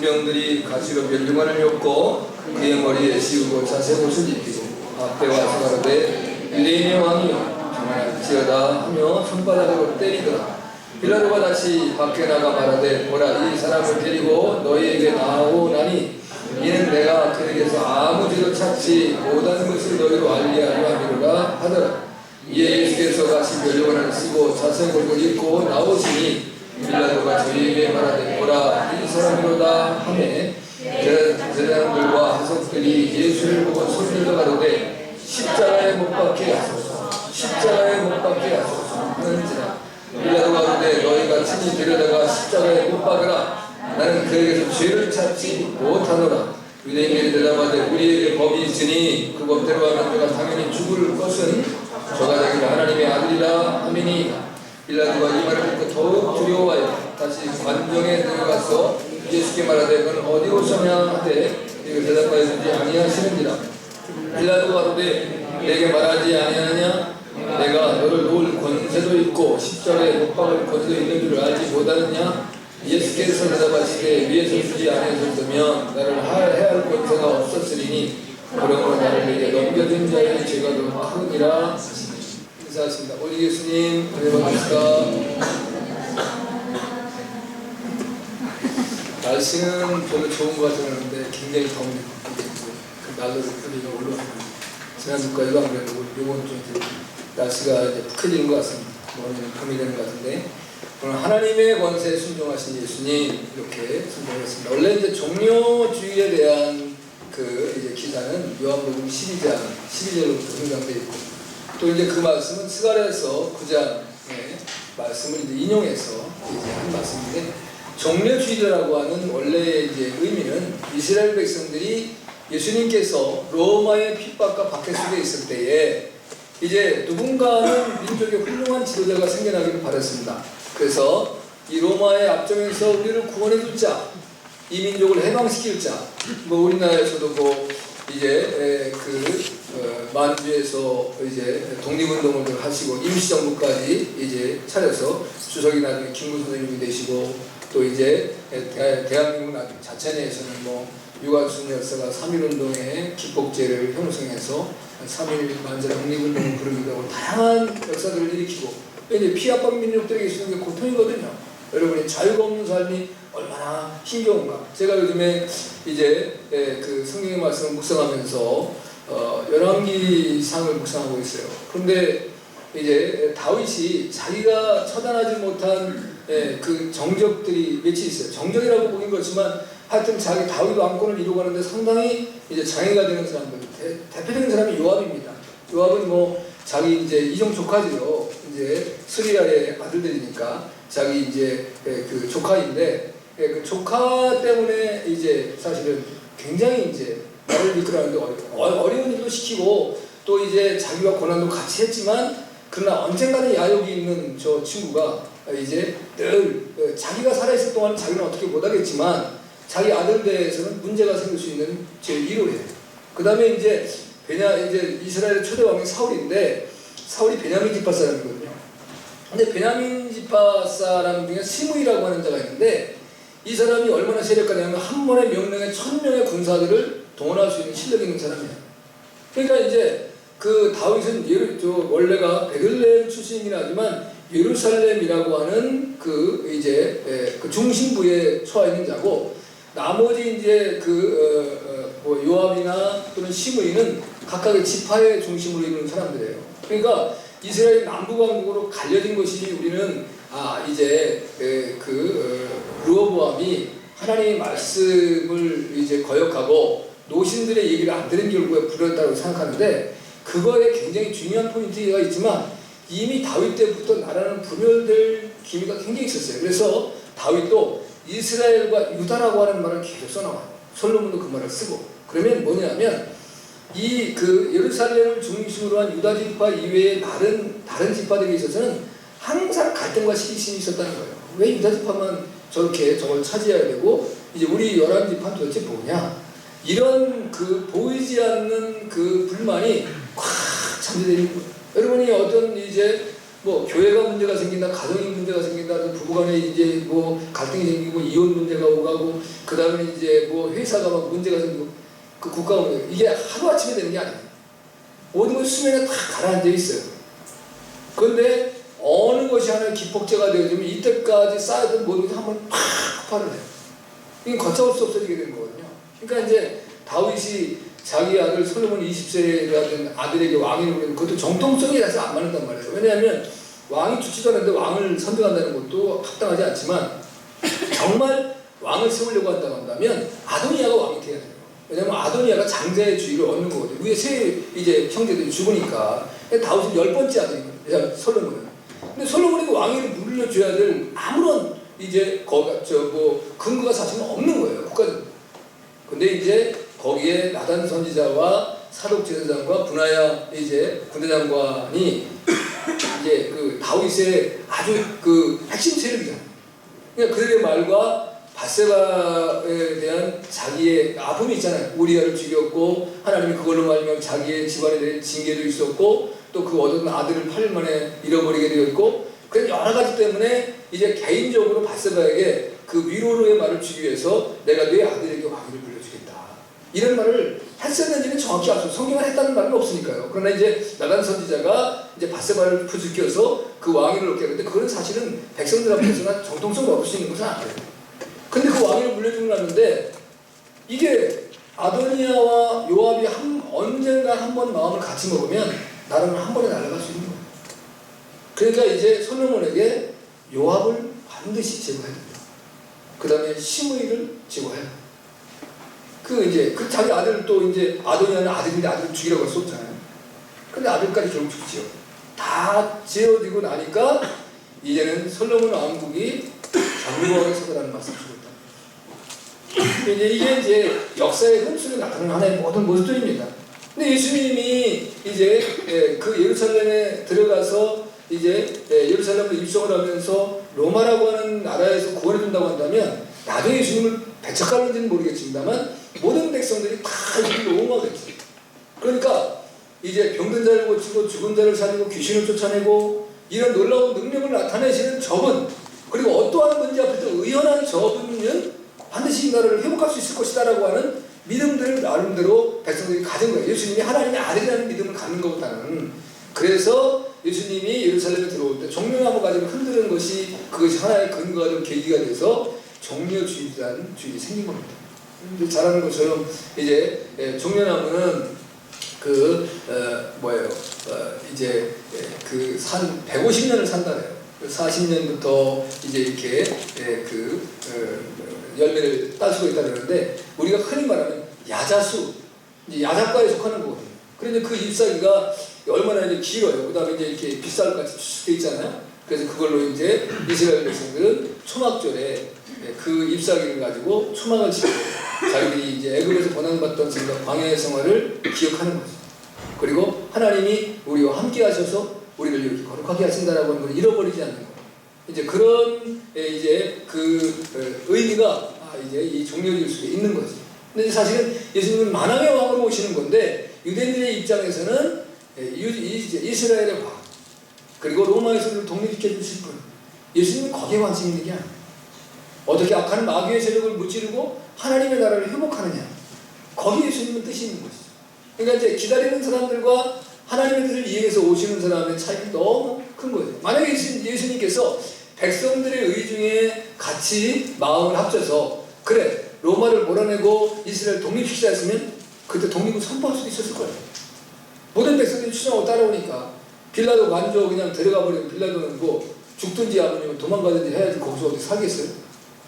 군병들이 가시로 멸류관을 엮고 그의 머리에 씌우고 자색옷을 입히고 앞에 와서 가로되 유대인의 왕이여 평안할지어다 하며 손바닥으로 때리더라. 빌라도가 다시 밖에 나가 말하되 보라 이 사람을 데리고 너희에게 나오나니 이는 내가 그에게서 아무 죄도 찾지 못한 것을 너희로 알리하려 함이로라 하더라. 이에 예수께서 다시 멸류관을 쓰고 자색옷을 입고 나오시니 빌라도가 저희에게 말하되 보라 이 사람이로다 하매 제사장들과 하석들이 예수를 보고 소리를 가로되 십자가에 못 박게 하소서 십자가에 못 박게 하소서 하는지라. 빌라도가 가로되 너희가 친히 데려다가 십자가에 못 박으라. 나는 그에게서 죄를 찾지 못하노라. 유대인들이 대답하되 우리에게 법이 있으니 그 법대로 하면 내가 당연히 죽을 것은 저가 자기가 하나님의 아들이라 하미니. 빌라도가 이 말을 듣고 더욱 두려워하여 다시 관정에 들어가서 예수께 말하되 너는 어디로 서냐 하되 이를 대답하였는지 아니하시는지라. 빌라도가 가로되 내게 말하지 아니하느냐 내가 너를 놓을 권세도 있고 십자가에 못 박을 권세도 있는 줄 알지 못하느냐. 예수께서 대답하시되 위에서 주지 아니하셨으면 나를 해할 권세가 없었으리니 그러므로 나를 내게 넘겨준 자의 죄가 더 크니라. 인사하십니다. 우리 예수님 은혜 받으시다. 날씨는 별로 좋은 것 같지 않은데 굉장히 더운데 그 난로를 켜리고 올라옵니다. 지난주까지도 안 그래도 이번 주 이제 날씨가 이제 푹해지는 것 같습니다. 오늘 밤이 되는 것 같은데 오늘 하나님의 권세에 순종하신 예수님 이렇게 순종했습니다. 원래 이제 종료주의에 대한 그 이제 기사는 요한복음 12절로부터 등장되어 있고 또 이제 그 말씀은 스가랴서 9장의 말씀을 이제 인용해서 이제 한 말씀인데 종려주의자라고 하는 원래의 이제 의미는 이스라엘 백성들이 예수님께서 로마의 핍박과 박해 속에 있을 때에 이제 누군가는 민족의 훌륭한 지도자가 생겨나기를 바랐습니다. 그래서 이 로마의 앞정에서 우리를 구원해 자, 이 민족을 해방시킬 자, 뭐 우리나라에서도 뭐 이제 만주에서 이제 독립운동을 하시고 임시정부까지 이제 차려서 주석이 나중에 김구 선생님이 되시고 또 이제 대한민국 나중 자체 내에서는 뭐 유관순 열사가 3.1운동의 기폭제를 형성해서 3.1 만주라 독립운동을 부르기도 하고 다양한 역사들을 일으키고 이제 피압받는 민족들에게 있는 게 고통이거든요. 여러분이 자유가 없는 삶이 얼마나 힘겨운가. 제가 요즘에 이제 그 성경의 말씀을 묵상하면서 열왕기상을 묵상하고 있어요. 그런데 이제 다윗이 자기가 처단하지 못한 그 정적들이 몇이 있어요. 정적이라고 보긴 그렇지만 하여튼 자기 다윗 왕권을 이루고가는데 상당히 이제 장애가 되는 사람들 대표적인 사람이 요압입니다. 요압은 뭐 자기 이제 이종 조카지요. 이제 스리야의 아들들이니까 자기 이제 그 조카인데 그 조카 때문에 이제 사실은 굉장히 이제 나를 이끌어가는데 어려운 일도 시키고 또 이제 자기와 고난도 같이 했지만 그러나 언젠가는 야욕이 있는 저 친구가 이제 늘 자기가 살아있을 동안 자기는 어떻게 못하겠지만 자기 아들 대해서는 문제가 생길 수 있는 제1호예요. 그 다음에 이제 이스라엘의 초대 왕이 사울인데 사울이 베냐민 지파 사람이거든요. 근데 베냐민 지파 사람 중에 시므이라고 하는 자가 있는데 이 사람이 얼마나 세력가냐면 한 번에 명령에 1000명의 군사들을 동원할 수 있는 실력이 있는 사람이에요. 그러니까 이제 그 다윗은 원래가 베들레헴 출신이긴 하지만 예루살렘이라고 하는 그 이제 그 중심부에 처해 있는 자고 나머지 이제 뭐 요압이나 또는 시므이는 각각의 지파의 중심으로 있는 사람들이에요. 그러니까 이스라엘 남부강국으로 갈려진 것이 우리는 이제 르호보암이 하나님의 말씀을 이제 거역하고 노신들의 얘기를 안 들은 결과에 불효했다고 생각하는데 그거에 굉장히 중요한 포인트가 있지만 이미 다윗 때부터 나라는 분열될 기미가 굉장히 있었어요. 그래서 다윗도 이스라엘과 유다라고 하는 말을 계속 써나와요. 솔로몬도 그 말을 쓰고 그러면 뭐냐면 이 예루살렘을 중심으로 한 유다 지파 이외의 다른 지파들에 있어서는 항상 갈등과 시기심이 있었다는 거예요. 왜 유다 지파만 저걸 차지해야 되고 이제 우리 11지파는 도대체 뭐냐 이런 보이지 않는 그 불만이 꽉 잠재되는 거예요. 여러분이 어떤 이제 뭐 교회가 문제가 생긴다, 가정이 문제가 생긴다, 부부간에 이제 뭐 갈등이 생기고 이혼 문제가 오가고 그 다음에 이제 뭐 회사가 막 문제가 생기고 그 국가가 문제 이게 하루 아침에 되는 게 아니에요. 모든 것이 수면에 다 가라앉아 있어요. 그런데 어느 것이 하나의 기폭제가 되어지면 이때까지 쌓였던 모든 것이 한번 팍 폭발을 해요. 이게 걷잡을 수 없어지게 되는 거거든요. 그러니까 이제 다윗이 자기 아들 솔로몬 20세가 된 아들에게 왕위를 부르는 그것도 정통성이 사실 안 맞는단 말이에요. 왜냐하면 왕이 죽지도 않는데 왕을 선택한다는 것도 합당하지 않지만 정말 왕을 세우려고 한다면 아도니아가 왕이 돼야 돼요. 왜냐하면 아도니아가 장자의 주의를 얻는 거거든요. 위에 세 이제 형제들이 죽으니까 다윗은 10번째 아들이거든요. 솔로몬은. 근데 솔로몬에게 왕위를 물려줘야 될 아무런 이제 근거가 사실은 없는 거예요. 국가적으로. 근데 이제 거기에 나단 선지자와 사독 제사장과 분하야 이제 군대장관이 이제 그 다윗의 아주 그 핵심 세력이잖아요. 그러니까 그들의 말과 바세바에 대한 자기의 아픔이 있잖아요. 우리아를 죽였고 하나님이 그걸로 말미암아 자기의 집안에 대한 징계도 있었고 또 그 얻은 아들을 8일 만에 잃어버리게 되었고 그런 여러 가지 때문에 이제 개인적으로 바세바에게 그 위로의 말을 주기 위해서 내가 네 아들에게 왕위를 물려주겠다. 이런 말을 했었는지는 정확히 알 수 없어요. 성경을 했다는 말은 없으니까요. 그러나 이제 나단 선지자가 이제 바세바를 부추겨서 그 왕위를 얻게 하는데 그건 사실은 백성들 앞에서는 정통성을 얻을 수 있는 것은 아니에요. 근데 그 왕위를 물려주고 났는데 이게 아도니아와 요압이 언젠가 한 번 마음을 같이 먹으면 나라는 한 번에 날아갈 수 있는 거예요. 그러니까 이제 솔로몬에게 요압을 반드시 제거해야 된다. 그 다음에 시므이를 제거해야 된다. 그 자기 아들을 또 이제 아도니아는 아들인데 아들을 죽이라고 할 수 없잖아요. 근데 아들까지 결국 죽지요. 다 지어지고 나니까 이제는 솔로몬 왕국이 장구하게 서더라는 말씀을 주었다. 이게 이제 역사의 흠수를 나타내는 하나의 모든 모습들입니다. 근데 예수님이 이제 그 예루살렘에 들어가서 이제 예루살렘으로 입성을 하면서 로마라고 하는 나라에서 구원해준다고 한다면 나중에 예수님을 배척하는지는 모르겠습니다만 모든 백성들이 다 이를 옹호하겠지. 그러니까 이제 병든 자를 고치고 죽은 자를 살리고 귀신을 쫓아내고 이런 놀라운 능력을 나타내시는 저분 그리고 어떠한 문제 앞에서 의연한 저분은 반드시 이 나라를 회복할 수 있을 것이다 라고 하는 믿음들을 나름대로 백성들이 가진 거예요. 예수님이 하나님의 아들이라는 믿음을 갖는 것보다는. 그래서 예수님이 예루살렘에 들어올 때 종려나무 가지고 흔드는 것이 그것이 하나의 근거가 되고 계기가 돼서 종려주의라는 주의가 생긴 겁니다. 잘 아는 것처럼 이제 종려나무는 이제 그 산 150년을 산다네요. 40년부터 이제 이렇게 열매를 딸 수가 있다 그러는데 우리가 흔히 말하면 야자수, 이제 야자과에 속하는 거거든요. 그런데 그 잎사귀가 얼마나 이제 길어요. 그 다음에 이제 이렇게 빗살같이 추측돼 있잖아요. 그래서 그걸로 이제 이스라엘 백성들은 초막절에 그 잎사귀를 가지고 초막을 치고 자기들이 이제 애굽에서 고난받던 광야의 생활을 기억하는 거죠. 그리고 하나님이 우리와 함께 하셔서 우리를 이렇게 거룩하게 하신다라고 하는 걸 잃어버리지 않는 거. 이제 그런 이제 그 의미가 이제 이 종려질 수 있는 거죠. 근데 사실은 예수님은 만왕의 왕으로 오시는 건데 유대인들의 입장에서는 이스라엘의 왕 그리고 로마에서 독립시켜 주실 분 예수님은 거기에 관심 있는 게 아니에요. 어떻게 악한 마귀의 세력을 무찌르고 하나님의 나라를 회복하느냐 거기에 예수님은 뜻이 있는 것이죠. 그러니까 이제 기다리는 사람들과 하나님의 뜻을 이해해서 오시는 사람의 차이가 너무 큰 거죠. 만약에 예수님께서 백성들의 의 중에 같이 마음을 합쳐서 그래 로마를 몰아내고 이스라엘 독립시키자 했으면 그때 독립을 선포할 수도 있었을 거예요. 모든 백성들이 추정하고 따라오니까 빌라도 만져 그냥 들어가 버리면 빌라도는 뭐 죽든지 아니면 도망가든지 해야지 거기서 어디 살겠어요.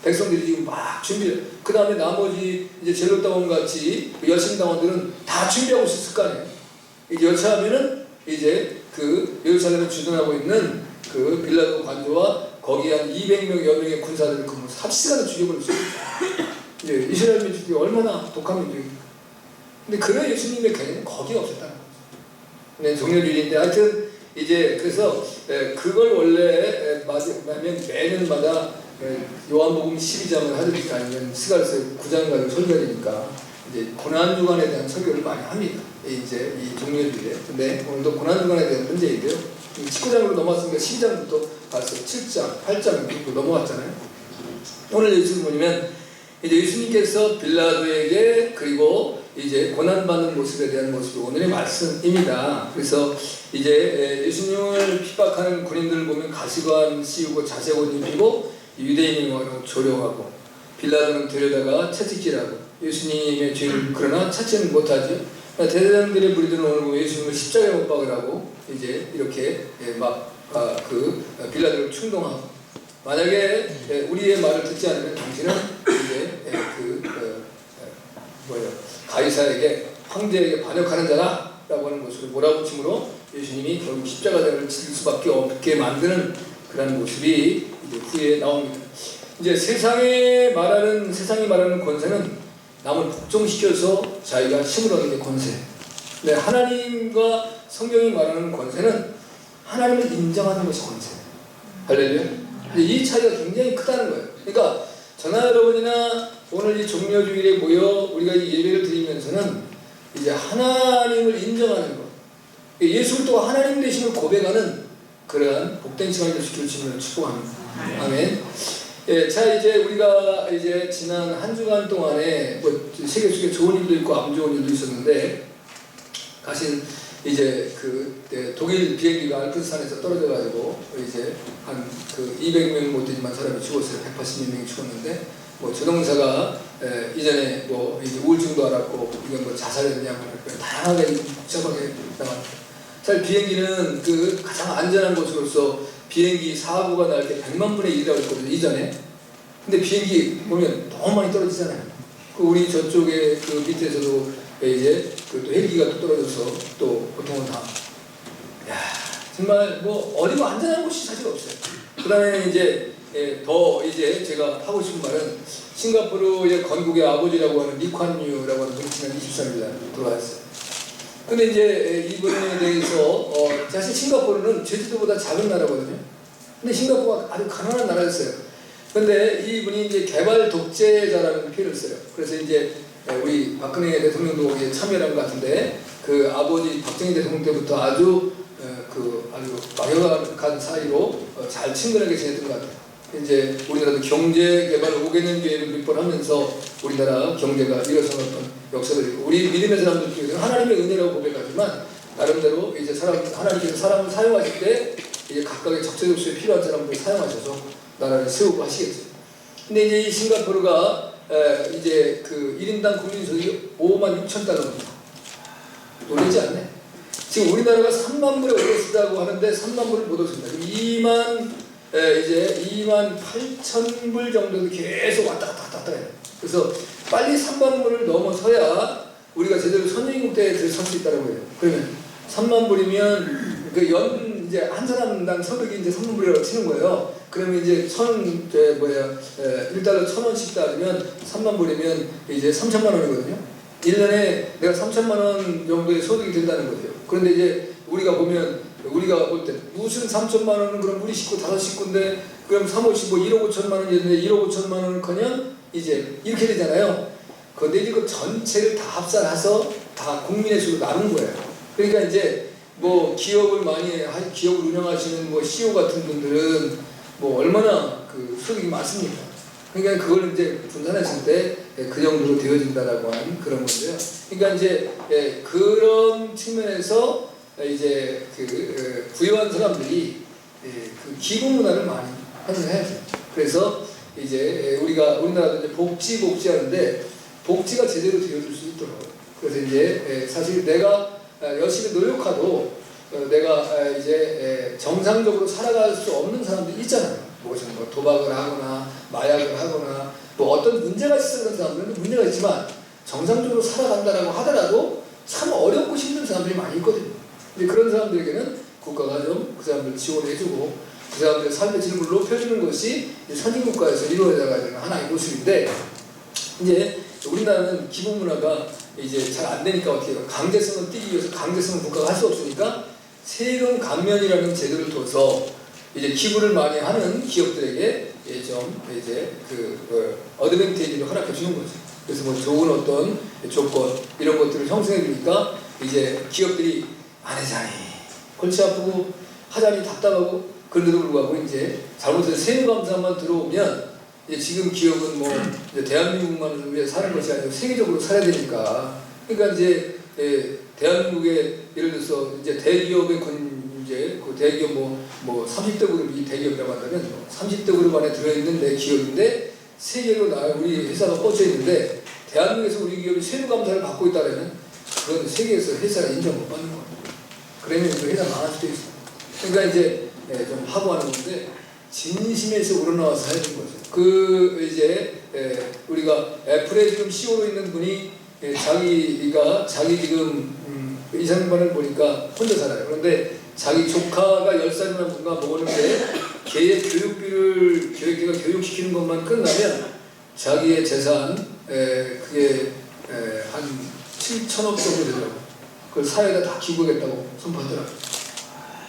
백성들이 지금 막 준비. 그 다음에 나머지 이제 젤롯다운 같이 열심당원들은 다 준비하고 있었을 거 아니에요. 이제 여차하면은 이제 그 예루살렘을 주둔하고 있는 그 빌라도 관저와 거기 한 200명여 명의 군사들을 그 삽시간에 죽여버릴 수 있어요. 이제 이스라엘 민족이 얼마나 독한 민족입니까? 근데 그런 예수님의 개념은 거기에 없었다는 거죠. 네, 종려주의인데 하여튼 이제 그래서 그걸 원래 매년마다 요한복음 12장을 하든지 아니면 스가랴서 9장 가지고 설교하니까 이제 고난주간에 대한 설교를 많이 합니다. 이제 이 종려주의에. 근데 오늘도 고난주간에 대한 문제인데요. 19장으로 넘어왔으니까 12장부터 봤어요. 7장, 8장 이렇게 넘어왔잖아요. 오늘 예수님 보면 이제 예수님께서 빌라도에게 그리고 이제 고난받는 모습에 대한 모습이 오늘의 말씀입니다. 그래서 이제 예수님을 핍박하는 군인들을 보면 가시관 씌우고 자색옷 입히고 유대인이 조롱하고 빌라도는 데려다가 채찍질하고 예수님의 죄를 그러나 찾지는 못하죠. 대제사장들의 무리들은 오늘 보면 예수님을 십자가에 못 박으라고 이제 이렇게 빌라도를 충동하고 만약에 우리의 말을 듣지 않으면 당신은 이제 가이사에게 황제에게 반역하는 자라라고 하는 것으로 몰아붙임으로 예수님이 결국 십자가를 칠 수밖에 없게 만드는 그런 모습이 이제 후에 나옵니다. 이제 세상이 말하는 권세는 남을 복종시켜서 자기가 힘을 얻는 게 권세. 근데 하나님과 성경이 말하는 권세는 하나님을 인정하는 것이 권세. 할렐루야. 이 차이가 굉장히 크다는 거예요. 그러니까 저나 여러분이나 오늘 이 종려주일에 모여 우리가 이 예배를 드리면서는 이제 하나님을 인정하는 것, 예수 그리스도가 하나님 되심을 고백하는 그러한 복된 시간이 될 수 있기를 주님을 축복합니다. 아멘. 예, 자 이제 우리가 이제 지난 한 주간 동안에 뭐 세계 속에 좋은 일도 있고 안 좋은 일도 있었는데 가신 이제 독일 비행기가 알프스산에서 떨어져가지고 이제 한 200명 못 되지만 사람이 죽었어요. 180명이 죽었는데 뭐 조종사가 이전에 뭐 이제 우울증도 앓았고 이건 뭐 자살했냐고 다양하게 복잡하게 나갑니다. 사실 비행기는 가장 안전한 곳으로서 비행기 사고가 날 때 100만 분의 1이라고 했거든요, 이전에. 근데 비행기 보면 너무 많이 떨어지잖아요. 우리 저쪽에 밑에서도 이제 또 헬기가 또 떨어져서 또 보통은 다. 야, 정말 뭐 어디고 안전한 곳이 사실 없어요. 그 다음에 이제 더 이제 제가 하고 싶은 말은 싱가포르의 건국의 아버지라고 하는 리콴유라고 하는 분이 지난 23일 돌아왔어요. 근데 이제 이분에 대해서 사실 싱가포르는 제주도보다 작은 나라거든요. 근데 싱가포르가 아주 가난한 나라였어요. 근데 이분이 이제 개발 독재자라는 표현을 써요. 그래서 이제 우리 박근혜 대통령도 거기에 참여한 것 같은데 그 아버지 박정희 대통령 때부터 아주 막연한 사이로 잘 친근하게 지냈던 것 같아요. 이제 우리나라도 경제 개발 5개년 계획을 밑보하면서 우리나라 경제가 일어서는 역사를 있고 우리 믿음의 사람들 중에서는 하나님의 은혜라고 고백하지만 나름대로 이제 하나님께서 사람을 사용하실 때 이제 각각의 적재적소에 필요한 사람들 사용하셔서 나라를 세우고 하시겠죠. 근데 이제 이 싱가포르가 이제 1인당 국민소득이 5만 6천 달러입니다. 놀라지 않네? 지금 우리나라가 3만 불에 올렸다고 하는데 3만 불을 못 얻습니다. 2만 8천 불 정도도 계속 왔다 갔다 해요. 그래서 빨리 3만 불을 넘어서야 우리가 제대로 선진국대에 들어설 수 있다고 해요. 그러면 3만 불이면 이제 한 사람당 소득이 이제 3만 불이라고 치는 거예요. 그러면 이제 1달러 1,000원씩 따르면 3만 불이면 이제 3천만 원이거든요. 1년에 내가 3천만 원 정도의 소득이 된다는 거죠. 그런데 이제 우리가 볼 때 무슨 3천만 원은 그럼 우리 식구 5식구인데 그럼 3, 5, 15, 1억 5천만 원이었는데 1억 5천만 원을 커녕 이제 이렇게 되잖아요. 그런데 이제 그 전체를 다 합산해서 다 국민의 수로 나눈 거예요. 그러니까 이제 뭐 기업을 운영하시는 뭐 CEO 같은 분들은 뭐 얼마나 소득이 많습니까? 그러니까 그걸 이제 분산했을 때 그 정도로 되어진다라고 하는 그런 건데요. 그러니까 이제 그런 측면에서 이제 부유한 사람들이 기부 문화를 많이 활용해야죠. 그래서 이제 우리나라도 이제 복지하는데 복지가 제대로 되어줄 수 있도록. 그래서 이제 사실 내가 열심히 노력하도 내가 이제 정상적으로 살아갈 수 없는 사람들이 있잖아요. 무슨 뭐 도박을 하거나 마약을 하거나 뭐 어떤 문제가 있어 그런 사람들은 문제가 있지만 정상적으로 살아간다라고 하더라도 참 어렵고 힘든 사람들이 많이 있거든요. 근데 그런 사람들에게는 국가가 좀 그 사람들 지원해주고 그 사람들의 삶의 질을 높여주는 것이 선진국가에서 이루어져야 되는 하나의 모습인데 이제 우리나라는 기부 문화가 이제 잘 안 되니까 어떻게 해요? 강제성을 띄기 위해서 강제성을 국가가 할 수 없으니까 세금 감면이라는 제도를 둬서 이제 기부를 많이 하는 기업들에게 좀 이제 어드밴티지를 허락해 주는 거죠. 그래서 뭐 좋은 어떤 조건 이런 것들을 형성해 주니까 이제 기업들이 안 하자니 골치 아프고 하자니 답답하고 그런데도 불구하고 이제 잘못해서 세무감사만 들어오면 이제 지금 기업은 뭐 이제 대한민국만을 위해 사는 것이 아니고 세계적으로 살아야 되니까 그러니까 이제 대한민국의 예를 들어서 이제 대기업의 이제 그 대기업 뭐 30대 그룹이 대기업이라고 한다면 30대 그룹 안에 들어있는 내 기업인데 세계로 우리 회사가 뻗쳐 있는데 대한민국에서 우리 기업이 세무감사를 받고 있다면 그건 세계에서 회사가 인정 못 받는 거예요. 그러면 그 회사 망할 수도 있어요. 그러니까 이제 좀 하고 하는 건데 진심에서 우러나와서 해야 되는 거죠. 그 이제 우리가 애플에 지금 CEO로 있는 분이 자기 지금 이상반을 보니까 혼자 살아요. 그런데 자기 조카가 10살이나 뭔가 먹었는데 걔의 교육비가 교육시키는 것만 끝나면 자기의 재산 그게 한 7천억 정도 되더라고요. 그걸 사회에다 다 기부하겠다고 선포하더라고요.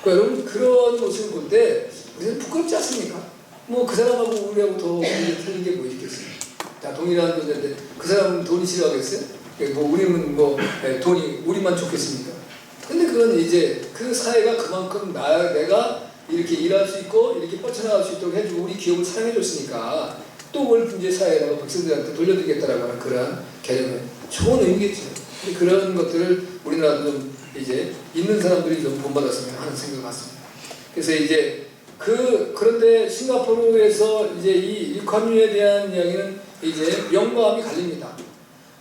그러니까 여러분 그런 모습을 볼 때 우리는 부끄럽지 않습니까? 뭐 그 사람하고 우리하고 더 틀린 게 뭐 있겠어요? 다 동일한 존재인데 그 사람은 돈이 싫어하겠어요? 뭐 우리는 뭐 돈이 우리만 좋겠습니까? 근데 그건 이제 그 사회가 그만큼 내가 이렇게 일할 수 있고 이렇게 뻗쳐나갈 수 있도록 해주고 우리 기업을 사랑해줬으니까 또 뭘 이제 사회에다가 백성들한테 돌려드리겠다라고 하는 그런 개념의 좋은 의미겠죠. 근데 그런 것들을 우리나라도 좀 이제 있는 사람들이 좀 본받았으면 하는 생각을 갖습니다. 그래서 이제 그런데 싱가포르에서 이제 이 일관유에 대한 이야기는 이제 명과암이 갈립니다.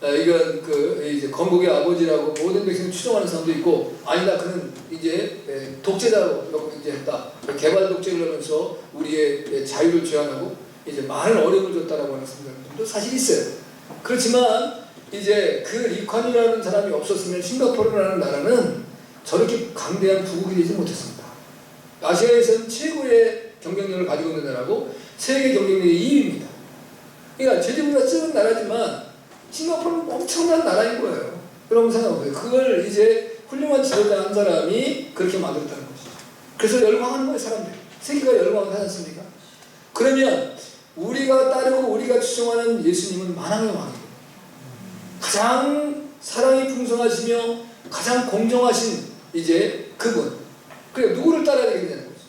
이건 이제 건국의 아버지라고 모든 백성을 추종하는 사람도 있고 아니다 그는 이제 독재자로 이제 했다. 개발 독재를 하면서 우리의 자유를 제한하고 이제 많은 어려움을 줬다라고 하는 사람들도 사실 있어요. 그렇지만 이제 그 리관이라는 사람이 없었으면 싱가포르라는 나라는 저렇게 강대한 부국이 되지 못했습니다. 아시아에서는 최고의 경쟁력을 가지고 있는 나라고 세계 경쟁력의 2위입니다. 그러니까 제주보다 적은 나라지만 싱가포르는 엄청난 나라인 거예요. 여러분 생각해보세요. 그걸 이제 훌륭한 지도자 한 사람이 그렇게 만들었다는 거죠. 그래서 열광하는 거예요, 사람들. 세계가 열광을 하지 않습니까? 그러면 우리가 따르고 우리가 추종하는 예수님은 만왕의 왕이에요. 가장 사랑이 풍성하시며 가장 공정하신 이제 그분. 그러니까 누구를 따라야 되겠냐는 거죠.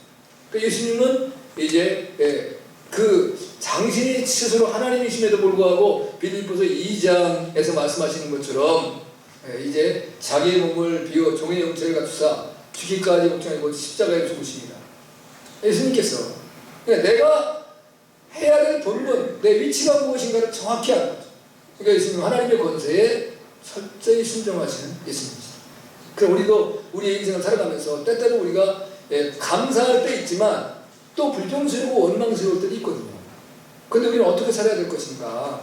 그러니까 예수님은 이제 그 당신이 스스로 하나님이심에도 불구하고 빌립보서 2장에서 말씀하시는 것처럼 이제 자기의 몸을 비워 종의 형체를 갖추사 죽기까지 목장이고 십자가에 죽으십니다. 예수님께서 그러니까 내가 해야 될 본분, 내 위치가 무엇인가를 정확히 아는 거죠. 그러니까 예수님은 하나님의 권세에 철저히 순종하시는 예수님입니다. 그럼 우리도 우리의 인생을 살아가면서 때때로 우리가 감사할 때 있지만 또 불평스럽고 원망스러울 때도 있거든요. 그런데 우리는 어떻게 살아야 될 것인가?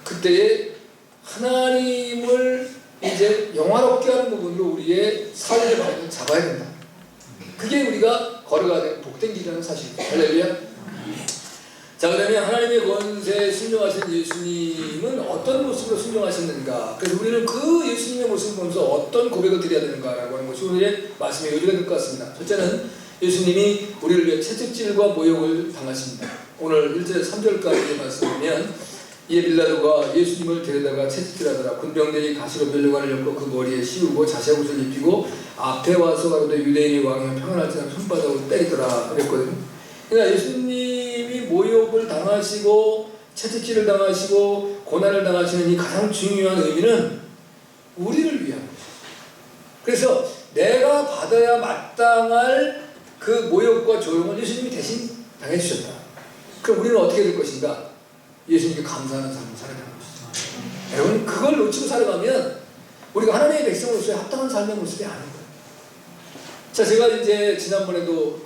그때에 하나님을 이제 영화롭게 하는 부분으로 우리의 삶의 방향을 잡아야 된다. 그게 우리가 걸어가야 되는 복된 길이라는 사실입니다. 할렐루야. 자, 그러면 하나님의 권세에 순종하신 예수님은 어떤 모습으로 순종하셨는가? 그래서 우리는 그 예수님의 모습을 보면서 어떤 고백을 드려야 되는가라고 하는 것이 오늘의 말씀의 요지가 될 것 같습니다. 첫째는 예수님이 우리를 위해 채찍질과 모욕을 당하십니다. 오늘 1절 3절까지의 말씀을 보면 이에 빌라도가 예수님을 데려다가 채찍질하더라. 군병들이 가시로 면류관을 엮고 그 머리에 씌우고 자색 옷을 입히고 앞에 와서 가로되 유대인의 왕이면 평안할지라도 손바닥으로 때리더라 그랬거든요. 그러니까 예수님이 모욕을 당하시고 채찍질을 당하시고 고난을 당하시는 이 가장 중요한 의미는 우리를 위한 것이죠. 그래서 내가 받아야 마땅할 그 모욕과 조롱을 예수님이 대신 당해주셨다. 그럼 우리는 어떻게 될 것인가? 예수님께 감사하는 삶을 살아가는 것이죠. 여러분 그걸 놓치고 살아가면 우리가 하나님의 백성으로서의 합당한 삶의 모습이 아닌 거예요. 자, 제가 이제 지난번에도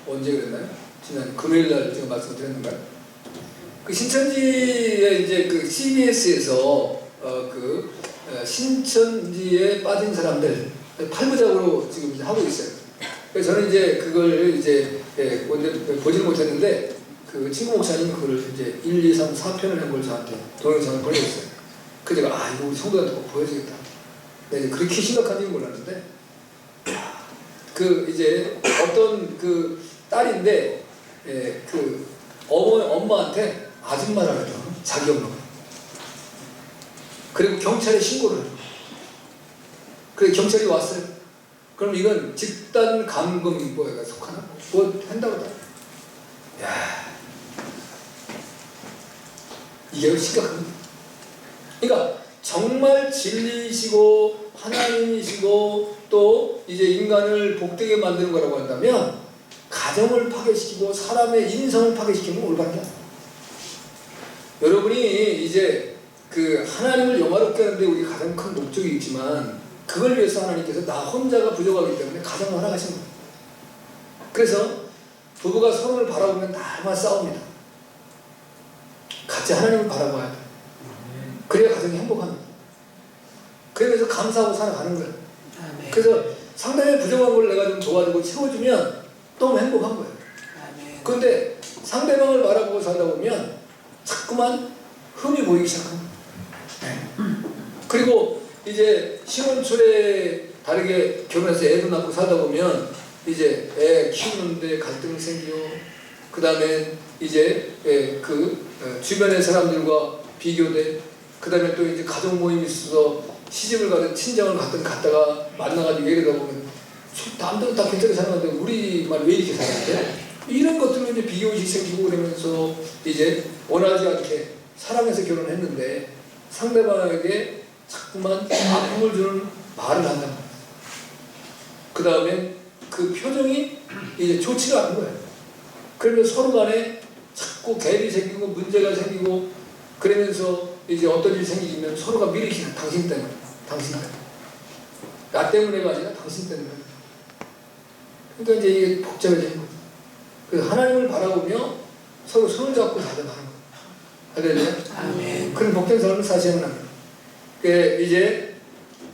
언제 그랬나요? 지난 금요일날 제가 말씀드렸는가요? 그 신천지에 이제 그 CBS에서 신천지에 빠진 사람들 8부작으로 지금 이제 하고 있어요. 그래서 저는 이제 그걸 이제 보지는 못했는데 그 친구 목사님 그걸 이제 1, 2, 3, 4편을 한 걸 저한테 동영상을 보내줬어요. 그래서 제가 이거 우리 성도한테 꼭 보여주겠다. 근데 그렇게 심각한지는 몰랐는데 이제 어떤 그 딸인데 그 엄마한테 아줌마라 그래요. 자기 엄마가. 그리고 경찰에 신고를 해요. 그래서 경찰이 왔어요. 그럼 이건 집단 감금보에 속하나? 뭐 한다고 다. 야, 이게 심각한 겁니다. 그러니까 정말 진리이시고 하나님이시고 또 이제 인간을 복되게 만드는 거라고 한다면 가정을 파괴시키고 사람의 인성을 파괴시키는 건 올바른 게 아니에요. 여러분이 이제 그 하나님을 영화롭게 하는데 우리 가장 큰 목적이 있지만 그걸 위해서 하나님께서 나 혼자가 부족하기 때문에 가정을 허락하신 거예요. 그래서 부부가 서로를 바라보면 날마다 싸웁니다. 같이 하나님을 바라봐야 돼요. 그래야 가정이 행복합니다. 그래서 감사하고 살아가는 거예요. 그래서 상대의 부족한 걸 내가 좀 도와주고 채워주면 너무 행복한 거예요. 그런데 상대방을 바라보고 살다 보면 자꾸만 흠이 보이기 시작합니다. 그리고 이제 신혼 초에 다르게 결혼해서 애도 낳고 살다 보면 이제 애 키우는데 갈등이 생기고 그 다음에 이제 주변의 사람들과 비교돼 그 다음에 또 이제 가족 모임이 있어서 시집을 가든 친정을 갔다가 만나가지고 얘기하다 보면 남들은 다 괜찮게 사는데 우리만 왜 이렇게 사는데 이런 것들로 이제 비교의식 생기고 그러면서 이제 원하지 않게 사랑해서 결혼했는데 상대방에게 자꾸만 아픔을 주는 말을 한단 말이에요. 그 다음에 그 표정이 이제 좋지가 않은 거예요. 그러면 서로 간에 자꾸 갭이 생기고 문제가 생기고 그러면서 이제 어떤 일이 생기면 서로가 미리키는 당신 때문에 나 때문에가 아니라 당신 때문에. 그러니까 이제 이게 복잡해지는 거죠. 그래서 하나님을 바라보며 서로 손을 잡고 살아가는 거예요. 할렐루야. 아멘. 그런 복된 삶을 사시는 합니다. 이제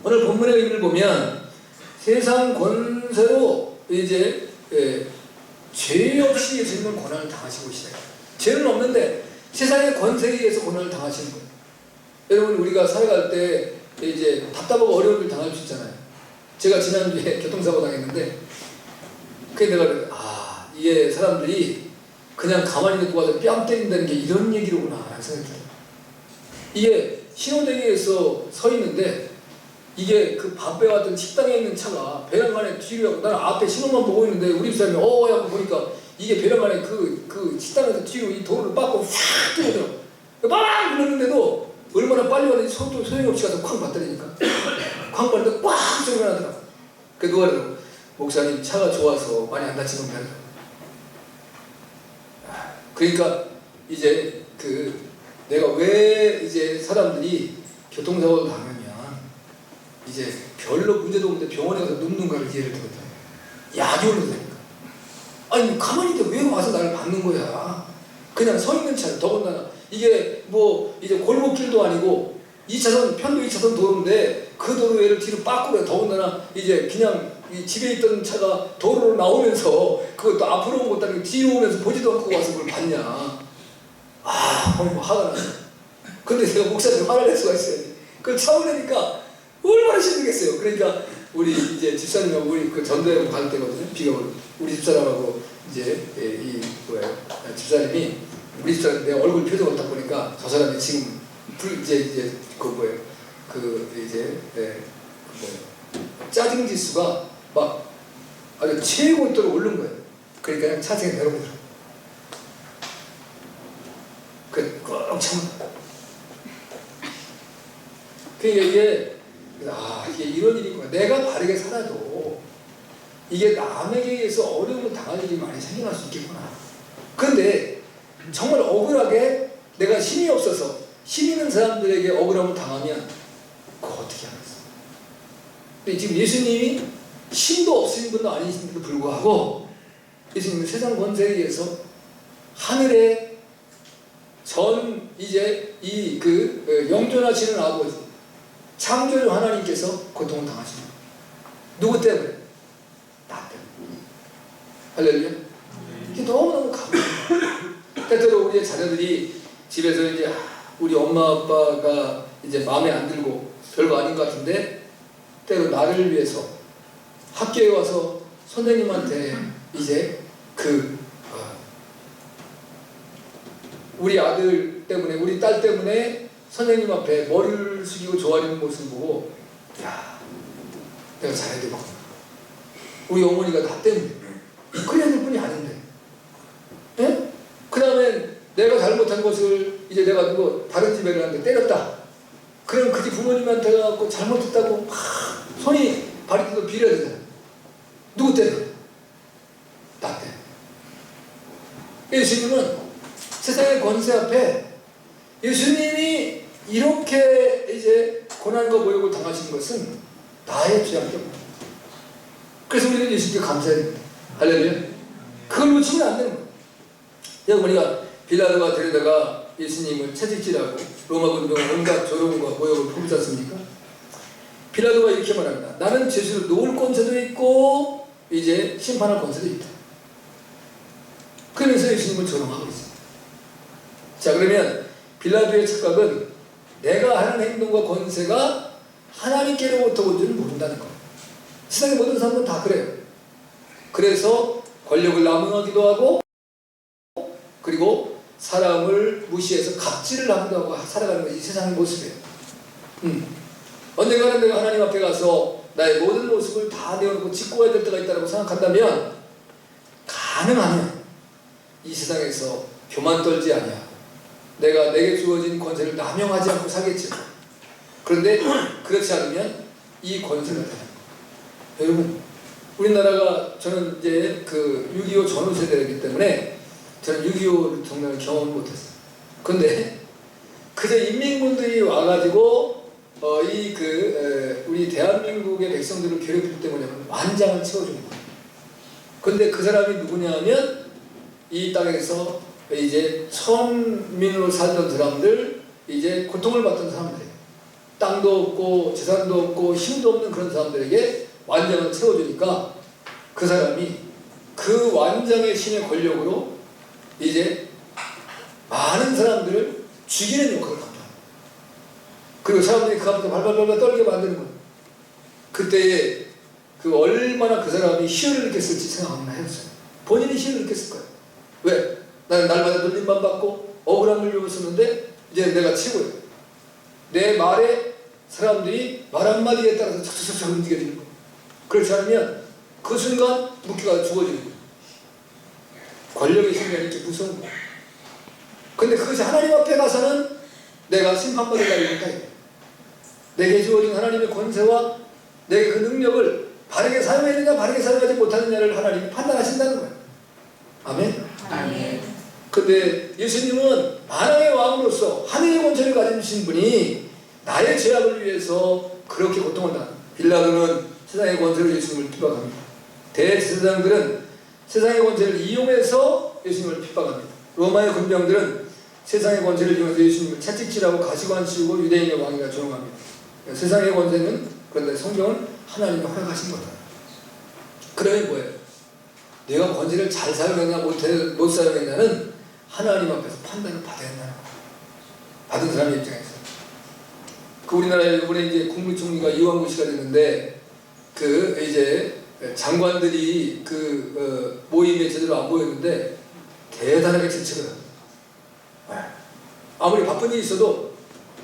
오늘 본문의 의미를 보면 세상 권세로 이제 죄 없이 예수님은 고난을 당하시고 계시다. 죄는 없는데 세상의 권세에 의해서 고난을 당하시는 거예요. 여러분 우리가 살아갈 때 이제 답답하고 어려운 일 당할 수 있잖아요. 제가 지난주에 교통사고 당했는데 그게 내가 이게 사람들이 그냥 가만히 누워서 뺨 때린다는 게 이런 얘기로구나 라는 생각이 들어요. 이게 신호대기에서 서 있는데 이게 그 밥배 왔던 식당에 있는 차가 배낭간에 뒤로 하고 나는 앞에 신호만 보고 있는데 우리 집사람이 하고 보니까 이게 배낭간에 그 식당에서 뒤로 이 도로를 빠고 확 뛰어들어. 막 이러는데도 얼마나 빨리 가는지 소용없이 가서 쾅 맞다니까. 쾅 맞는데 꽉 소리가 나더라고. 그 누가 그러더라고. 목사님 차가 좋아서 많이 안 다치는 거야. 그러니까 이제 내가 왜 이제 사람들이 교통사고를 당하면 이제 별로 문제도 없는데 병원에 가서 눕는가를 이해를 되거든. 약이 올라다니까. 아니 가만히 있는데 왜 와서 나를 받는 거야. 그냥 서 있는 차를 더군다나 이게 뭐 이제 골목길도 아니고 2차선 편도 2차선 도로인데 그 도로 얘를 뒤로 빠꾸려. 더군다나 이제 그냥 집에 있던 차가 도로로 나오면서 그것도 앞으로 온 것도 아니고 뒤로 오면서 보지도 않고 와서 그걸 받냐. 뭐 화가 났어. 근데 제가 목사님 화를 낼 수가 있어요. 그걸 참으려니까 얼마나 힘들겠어요. 그러니까 우리 이제 집사님하고 우리 그 전도회 갈 때거든요. 비가 오고 우리 집사람하고 이제 집사님이 우리 집사람 내 얼굴 표정을 딱 보니까 저 사람이 지금 짜증 지수가 막 아주 최고도로 오른 거예요. 그러니까 그냥 차승에 내려오더라고요. 꼭 참아. 그러니까 이게 이런 일이구나. 내가 바르게 살아도 이게 남에게 의해서 어려움을 당할 일이 많이 생겨날 수 있겠구나. 그런데 정말 억울하게 내가 힘이 없어서 힘 있는 사람들에게 억울함을 당하면 그거 어떻게 하겠어. 근데 지금 예수님이 힘도 없으신 분도 아니신데도 불구하고 예수님은 세상 권세에 의해서 하늘에 전 이제 영존하시는 아버지 창조주 하나님께서 고통을 당하시는 거예요. 누구 때문에? 나 때문에. 할렐루야. 이게 너무너무 감사해요. 때때로 우리의 자녀들이 집에서 이제 우리 엄마 아빠가 이제 마음에 안 들고 별거 아닌 것 같은데 때로 나를 위해서 학교에 와서 선생님한테 이제 우리 아들 때문에 우리 딸 때문에 선생님 앞에 머리를 숙이고 좋아하는 모습을 보고 야 내가 잘해야 되겠구나. 우리 어머니가 나 때문에. 그래야 될 뿐이 아닌데. 예? 그 다음에 내가 잘못한 것을 이제 내가 누구 다른 집에 가는데 때렸다. 그럼 그 집 부모님한테 가고 잘못했다고 막 손이 발이 뜯어 빌어야 되잖아. 누구 때문에? 나 때문에. 예수님은 세상의 권세 앞에 예수님이 이렇게 이제 고난과 모욕을 당하신 것은 나의 죄악 때문에. 그래서 우리는 예수님께 감사해야 됩니다. 할렐루야. 그걸 놓치면 안 되는 거예요. 여러분, 우리가 빌라도가 데려다가 예수님을 채찍질하고 로마 군병은 온갖 조롱과 모욕을 품지 않습니까? 빌라도가 이렇게 말합니다. 나는 죄수를 놓을 권세도 있고 이제 심판할 권세도 있다. 그러면서 예수님을 조롱하고 있습니다. 자, 그러면 빌라도의 착각은 내가 하는 행동과 권세가 하나님께로부터 온 줄을 모른다는 거예요. 세상의 모든 사람은 다 그래요. 그래서 권력을 남용하기도 하고 그리고 사람을 무시해서 갑질을 하기도 하고 살아가는 것이 세상의 모습이에요. 언젠가는 내가 하나님 앞에 가서 나의 모든 모습을 다 내어놓고 짓고 와야 될 때가 있다고 생각한다면 가능하면 이 세상에서 교만 떨지 아니하고 내가 내게 주어진 권세를 남용하지 않고 살겠죠. 그런데 그렇지 않으면 이 권세가 되는 거예요. 여러분, 우리나라가 저는 이제 그 6.25 전후 세대이기 때문에 저는 6.25 정말 경험을 못했어요. 그런데 그저 인민군들이 와가지고 우리 대한민국의 백성들을 괴롭힐 때 뭐냐면 완장을 채워주는 거예요. 그런데 그 사람이 누구냐면 이 땅에서 이제 천민으로 살던 사람들, 이제 고통을 받던 사람들이에요. 땅도 없고 재산도 없고 힘도 없는 그런 사람들에게 완장을 채워주니까 그 사람이 그 완장의 신의 권력으로 이제 많은 사람들을 죽이는 역할을 합니다. 그리고 사람들이 그 앞에서 발발발발 떨게 만드는 거예요. 그때에 그 얼마나 그 사람이 희열을 느꼈을지 생각 한번 해보세요. 본인이 희열을 느꼈을 거예요. 왜? 나는 날마다 놀림만 받고 억울함을 입었었는데 이제 내가 최고야. 내 말에 사람들이 말 한마디에 따라서 척척척 움직여지는 거예요. 그렇지 않으면 그 순간 묵기가 죽어지는 거예요. 권력의 순간이 이렇게 무서운 거예요. 근데 그것이 하나님 앞에 가서는 내가 심판받을 날이니까 내게 주어진 하나님의 권세와 내게 그 능력을 바르게 사용했느냐 바르게 사용하지 못하느냐를 하나님이 판단하신다는 거예요. 아멘? 아멘. 근데 예수님은 만왕의 왕으로서 하늘의 권세를 가지신 분이 나의 죄악을 위해서 그렇게 고통을 당합니다. 빌라도는 세상의 권세로 예수님을 핍박합니다. 대제사장들은 세상의 권세를 이용해서 예수님을 핍박합니다. 로마의 군병들은 세상의 권세를 이용해서 예수님을 채찍질하고 가시관 씌우고 유대인의 왕이라 조롱합니다. 세상의 권세는, 그런데 성경은 하나님이 허락하신 거다. 그러면 뭐예요? 내가 권세를 잘 사용했냐 못 사용했냐는 하나님 앞에서 판단을 받아야 한다는 거예요. 받은 사람의 입장에서. 그 우리나라에 이번에 이제 국무총리가 이완구 씨가 됐는데 그 이제 장관들이 그 모임에 제대로 안 보였는데 대단하게 질책을 합니다. 아무리 바쁜 일이 있어도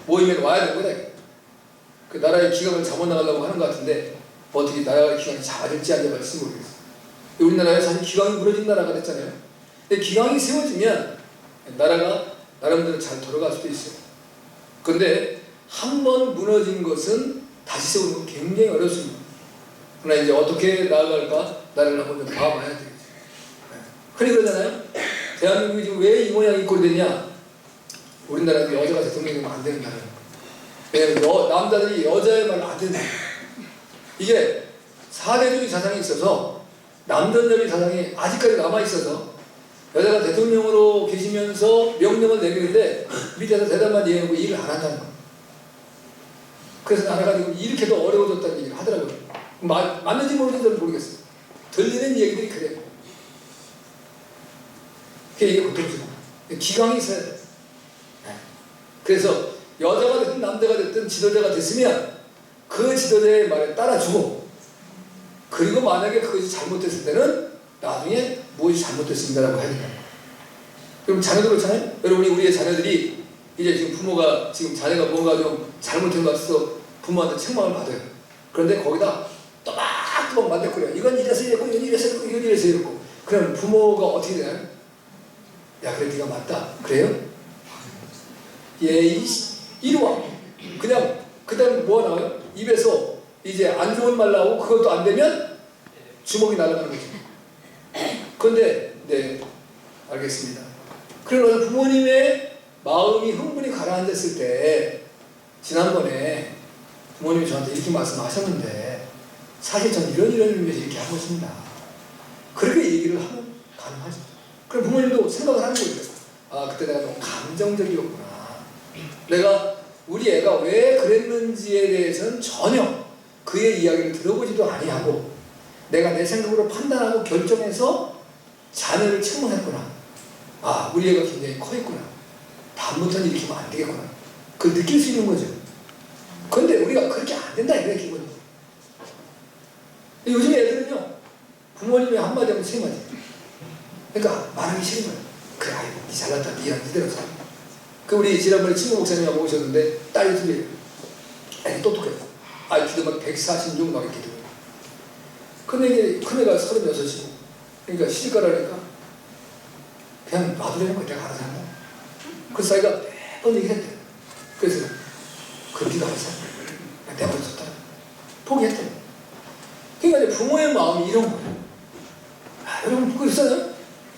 모임에 와야 되는 거다. 그 나라의 기강을 잡아나가려고 하는 것 같은데 어떻게 나라의 기강이 잡아질지 안 잡아질지 모르겠어요. 우리나라에 사실 기강이 무너진 나라가 됐잖아요. 근데 기강이 세워지면 나라가 나름대로 잘 돌아갈 수도 있어요. 그런데 한 번 무너진 것은 다시 세우는 건 굉장히 어렵습니다. 그러나 이제 어떻게 나아갈까? 나를 한번 좀 봐봐야 되겠죠. 흔히 그러잖아요. 대한민국이 지금 왜 이 모양 이 꼴이 되냐? 우리나라도 여자가 대통령이 되면 안 되는 나라예요. 왜냐면 남자들이 여자의 말을 안 듣는 거예요. 이게 사대주의 사상이 있어서 남전적인 사상이 아직까지 남아있어서 여자가 대통령으로 계시면서 명령을 내리는데 밑에서 대답만 이해하고 일을 안 한다는 거예요. 그래서 나라가 지금 이렇게 더 어려워졌다는 얘기를 하더라고요. 맞는지 모르는지 모르겠어요. 들리는 얘기들이 그래요. 이게 고통스러워. 기강이 있어야 돼요. 그래서 여자가 됐든 남자가 됐든 지도자가 됐으면 그 지도자의 말에 따라주고, 그리고 만약에 그것이 잘못됐을 때는 나중에 무엇이 잘못됐습니다라고 해야 된다. 그럼 자녀도 그렇잖아요. 여러분, 우리의 자녀들이 이제 지금 부모가 지금 자녀가 뭔가 좀 잘못된 것 같아서 부모한테 책망을 받아요. 그런데 거기다 또박또박 막 맞대꾸려. 이건 이래서 이랬고, 이건 이래서 이랬고, 이건 이래서 이랬고. 그럼 부모가 어떻게 되나요? 야, 그래, 네가 맞다. 그래요? 예, 이리 와. 그냥, 그 다음에 뭐가 나와요? 입에서 이제 안 좋은 말 나오고 그것도 안 되면 주먹이 날아가는 거죠. 그런데, 네, 알겠습니다. 그러면 부모님의 마음이 흥분이 가라앉았을 때, 지난번에 부모님이 저한테 이렇게 말씀하셨는데, 사실 저는 이런 의미에서 이렇게 하고 있습니다. 그렇게 얘기를 하면 가능하죠. 그럼 부모님도 생각을 하는 거죠. 아, 그때 내가 너무 감정적이었구나. 내가 우리 애가 왜 그랬는지에 대해서는 전혀 그의 이야기를 들어보지도 아니하고 내가 내 생각으로 판단하고 결정해서 자녀를 책망했구나. 아, 우리 애가 굉장히 커있구나. 다음부터는 이렇게 하면 안 되겠구나. 그걸 느낄 수 있는 거죠. 그런데 우리가 그렇게 안 된다 이거야, 기본적으로. 요즘 애들은요, 부모님이 한마디 하면 세 마디. 그러니까 말하기 싫은 거예요. 그래, 아이고, 니 잘났다. 니랑 니대로 살아. 그 우리 지난번에 친구 목사님하고 오셨는데 딸이 둘이에요. 애기 똑똑해요. IQ도 막 146 막 이렇게 되고. 근데 이제 큰애가 36이고, 그러니까 시집가라니까 그냥 놔두려는 거야. 내가 알아서 한다. 그래서 자기가 매번 얘기를 했대. 그래서 그렇게도 알아서 한다. 내버려뒀다. 포기했대. 그러니까 이제 부모의 마음이 이런 거예요. 아, 여러분 그렇잖아요.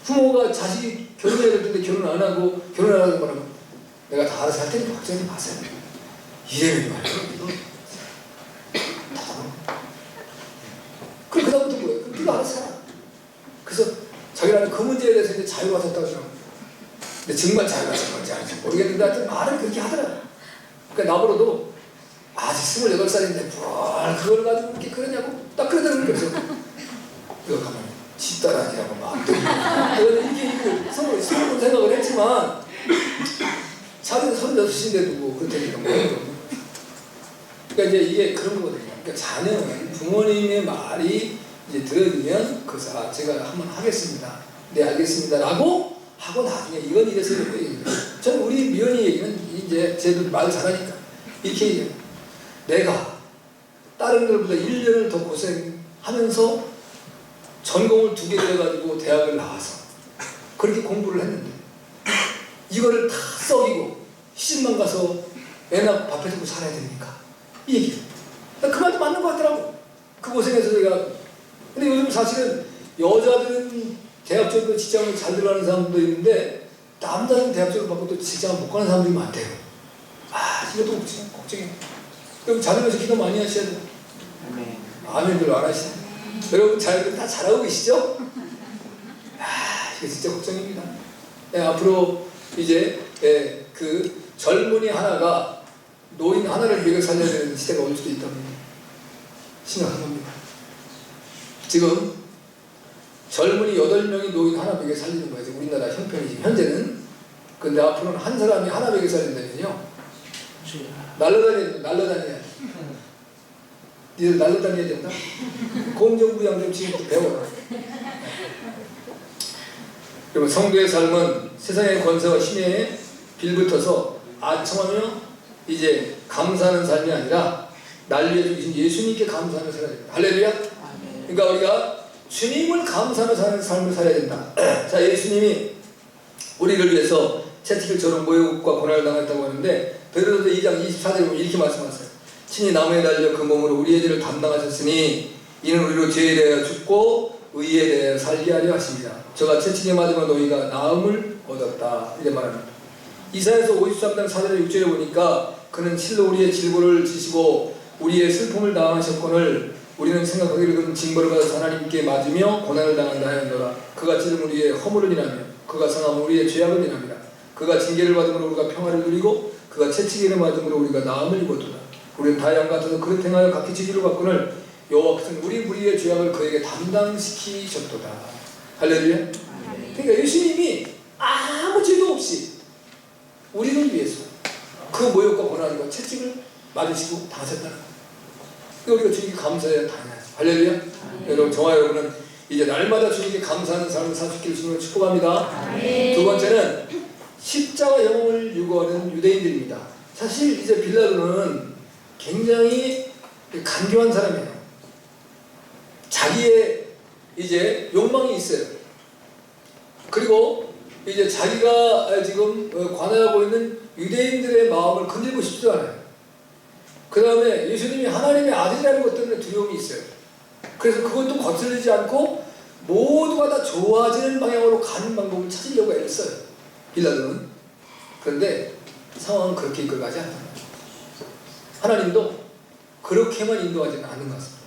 부모가 자식이 결혼해야 될 텐데 결혼 안 하고 결혼 안 하는 거라고 내가 다 알아서 할 테니까 걱정하지 마세요. 이래면 말이야. 그럼 그다음부터 뭐예요? 그럼 네가 알아서 해라. 그래서 자기라는 그 문제에 대해서 이제 자유가 섰다고 생각합니다. 근데 정말 자유가 선 건지 아닌지 모르겠는데 하여튼 말을 그렇게 하더라. 그러니까 나보러도 아직 28살인데 뭘 그걸 가지고 이렇게 그러냐고 딱 그러더라고요. 그래서 이거 가만히 집딸 아니라고 막 이렇게 서로 생각을 했지만 자기는 36인데도 뭐 그렇게 이런 거예요. 그러니까 이제 이게 그런 거거든요. 그러니까 자녀는 부모님의 말이 이제 들어주면 그래서 아, 제가 한번 하겠습니다. 네, 알겠습니다. 라고 하고 나중에 이건 이래서 이렇게 얘기해요. 저는 우리 미연이 얘기는 이제 쟤도 말 잘하니까 이렇게 얘기해요. 내가 다른 것보다 1년을 더 고생하면서 전공을 2개 돼가지고 대학을 나와서 그렇게 공부를 했는데 이거를 다 썩이고 시집만 가서 애 낳고 밥 해주고 살아야 됩니까? 이 얘기예요. 그 말도 맞는 것 같더라고. 그 고생해서 내가. 근데 요즘 사실은 여자들은 대학적으로 직장을 잘 들어가는 사람도 있는데 남자는 대학적으로 받고 또 직장을 못 가는 사람들이 많대요. 아, 이것도 걱정이에요. 그럼 자녀면서 기도 많이 하셔야 돼요. 아멘들 안 하시네. 여러분 자녀들 다 잘하고 계시죠? 아, 이거 진짜 걱정입니다. 예, 앞으로 이제 그 젊은이 하나가 노인 하나를 먹여 살려야 되는 시대가 올 수도 있다는 심각한 겁니다. 지금 젊은이 8명이 노인 하나 먹여 살리는 거예요. 우리나라 형편이 현재는. 근데 앞으로는 한 사람이 하나 먹여 살린다면요. 날라다녀야 돼. 니들 날라다녀야 된다? 공정부양 좀 지금부터 배워라. 그리고 성도의 삶은 세상의 권세와 힘에 빌붙어서 아첨하며 이제 감사하는 삶이 아니라 날 위해 주신 예수님께 감사하며 살아야 된다. 할렐루야? 그러니까 우리가 주님을 감사하며 사는 삶을 살아야 된다. 자, 예수님이 우리를 위해서 채찍질처럼 모욕과 고난을 당했다고 하는데 베드로서 2장 24절에 보면 이렇게 말씀하세요. 친히 나무에 달려 그 몸으로 우리의 죄를 담당하셨으니 이는 우리로 죄에 대하여 죽고 의에 대하여 살게 하려 하십니다. 저가 채찍에 맞으면 너희가 나음을 얻었다. 이렇게 말합니다. 이사야서 53장 4절 6절에 보니까 그는 실로 우리의 질고를 지시고 우리의 슬픔을 당하셨거늘 우리는 생각하기를 그는 징벌을 받아서 하나님께 맞으며 고난을 당한다 하였노라. 그가 찌른 우리의 허물을 인하며 그가 상함 우리의 죄악을 인함이라. 그가 징계를 받음으로 우리가 평화를 누리고 그가 채찍에 맞음으로 우리가 나음을 입었도다. 우리는 다 양 같아서 그릇 행하여 각기 지기를 받거늘 여호와께서는 우리 무리의 죄악을 그에게 담당시키셨도다. 할렐루야. 그러니까 예수님이 아무 죄도 없이 우리를 위해서 그 모욕과 고난과 채찍을 맞으시고 당하셨다는 거예요. 그러니까 우리가 주님께 감사해야 당연하죠. 할렐루야. 여러분, 저와 여러분은 이제 날마다 주님께 감사하는 삶을 살 수 있기를 주님을 축복합니다. 두 번째는 십자가 영웅을 유고하는 유대인들입니다. 사실 이제 빌라도는 굉장히 간교한 사람이에요. 자기의 이제 욕망이 있어요. 그리고 이제 자기가 지금 관할하고 있는 유대인들의 마음을 건들고 싶지도 않아요. 그 다음에 예수님이 하나님의 아들이라는 것 때문에 두려움이 있어요. 그래서 그것도 거슬리지 않고 모두가 다 좋아지는 방향으로 가는 방법을 찾으려고 애를 써요. 빌라도는. 그런데 상황은 그렇게 이끌어가지 않아요. 하나님도 그렇게만 인도하지는 않는 것 같습니다.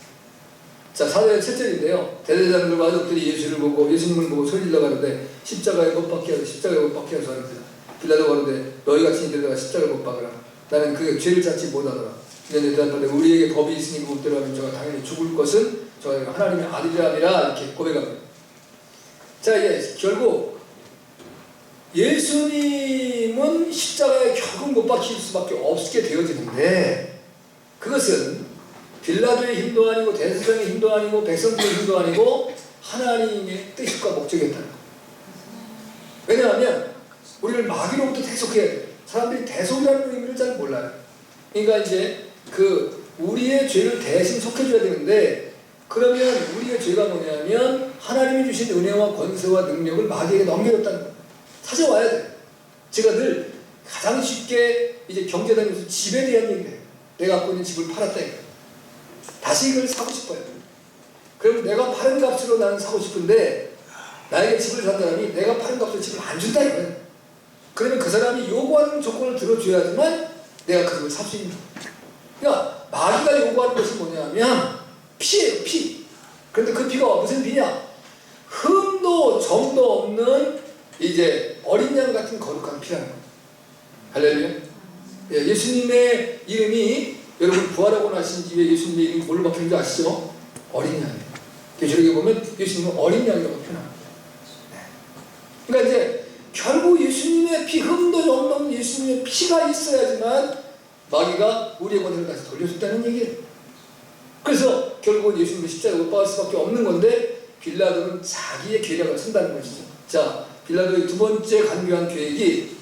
자, 4절의 7절인데요. 대제사장들과 아족들이 예수님을 보고 소리질러 가는데 십자가에 못 박게 하고 십자가에 못 박게 하소서 하는데 빌라도가 가는데 너희 같은 이들에다가 십자가에 못 박으라. 나는 그게 죄를 찾지 못하더라. 이제 대답하되 우리에게 법이 있으니 그 법대로 하면 저가 당연히 죽을 것은 저가 하나님의 아들이라니라 이렇게 고백합니다. 자, 이제 결국 예수님은 십자가에 결국 못 박힐 수밖에 없게 되어지는데 그것은 빌라도의 힘도 아니고 대제사장의 힘도 아니고 백성들의 힘도 아니고 하나님의 뜻과 목적이었다는 거예요. 왜냐하면 우리를 마귀로부터 대속해야 돼요. 사람들이 대속이라는 의미를 잘 몰라요. 그러니까 이제 우리의 죄를 대신 속해줘야 되는데 그러면 우리의 죄가 뭐냐면 하나님이 주신 은혜와 권세와 능력을 마귀에게 넘겨줬다는 거예요. 찾아와야 돼요. 제가 늘 가장 쉽게 이제 경제 다니면서 집에 대한 얘기를 해요. 내가 갖고 있는 집을 팔았다 이거예요. 다시 이걸 사고 싶어요. 그럼 내가 파는 값으로 나는 사고 싶은데 나에게 집을 산 사람이 내가 파는 값으로 집을 안 준다 이거예요. 그러면 그 사람이 요구하는 조건을 들어줘야지만 내가 그걸 살 수 있는 거예요. 그러니까 마귀가 요구하는 것이 뭐냐면 피예요, 피. 그런데 그 피가 무슨 피냐? 흠도 정도 없는 이제 어린 양 같은 거룩한 피라는 거예요. 할렐루야. 예, 예수님의 이름이 여러분 부활하고 나신 뒤에 예수님의 이름이 뭘로 바뀌는지 아시죠? 어린 양이에요. 계시록에 보면 예수님은 어린 양이라고 표현합니다. 네. 그러니까 이제 결국 예수님의 피, 흠도 정도 없는 예수님의 피가 있어야지만 마귀가 우리의 권세를 다시 돌려준다는 얘기예요. 그래서 결국은 예수님의 십자가에 못 박을 수밖에 없는 건데 빌라도는 자기의 계략을 쓴다는 것이죠. 자, 빌라도의 두 번째 간교한 계획이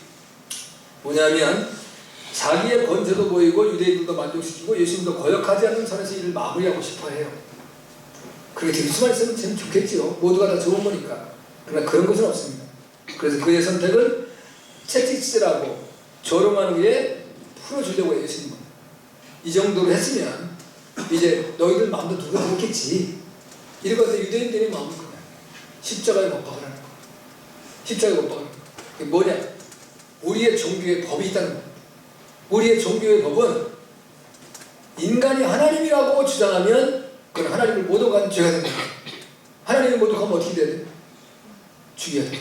뭐냐면 자기의 권세도 보이고 유대인들도 만족시키고 예수님도 거역하지 않는 선에서 이를 마무리하고 싶어 해요. 그렇게 될 수만 있으면 참 좋겠지요. 모두가 다 좋은 거니까. 그러나 그런 것은 없습니다. 그래서 그의 선택은 채찍질하고 조롱한 후에 풀어주려고 해요. 예수님은. 이 정도로 했으면 이제 너희들 마음도 누가 그렇겠지. 이러면서 유대인들의 마음은 그냥 십자가에 못 박으라는 거예요. 십자가에 못 박으라는 거예요. 그게 뭐냐? 우리의 종교의 법이 있다는 거예요. 우리의 종교의 법은 인간이 하나님이라고 주장하면 그건 하나님을 모독한 죄가 된다. 하나님을 모독하면 어떻게 돼야 돼? 죽여야 돼.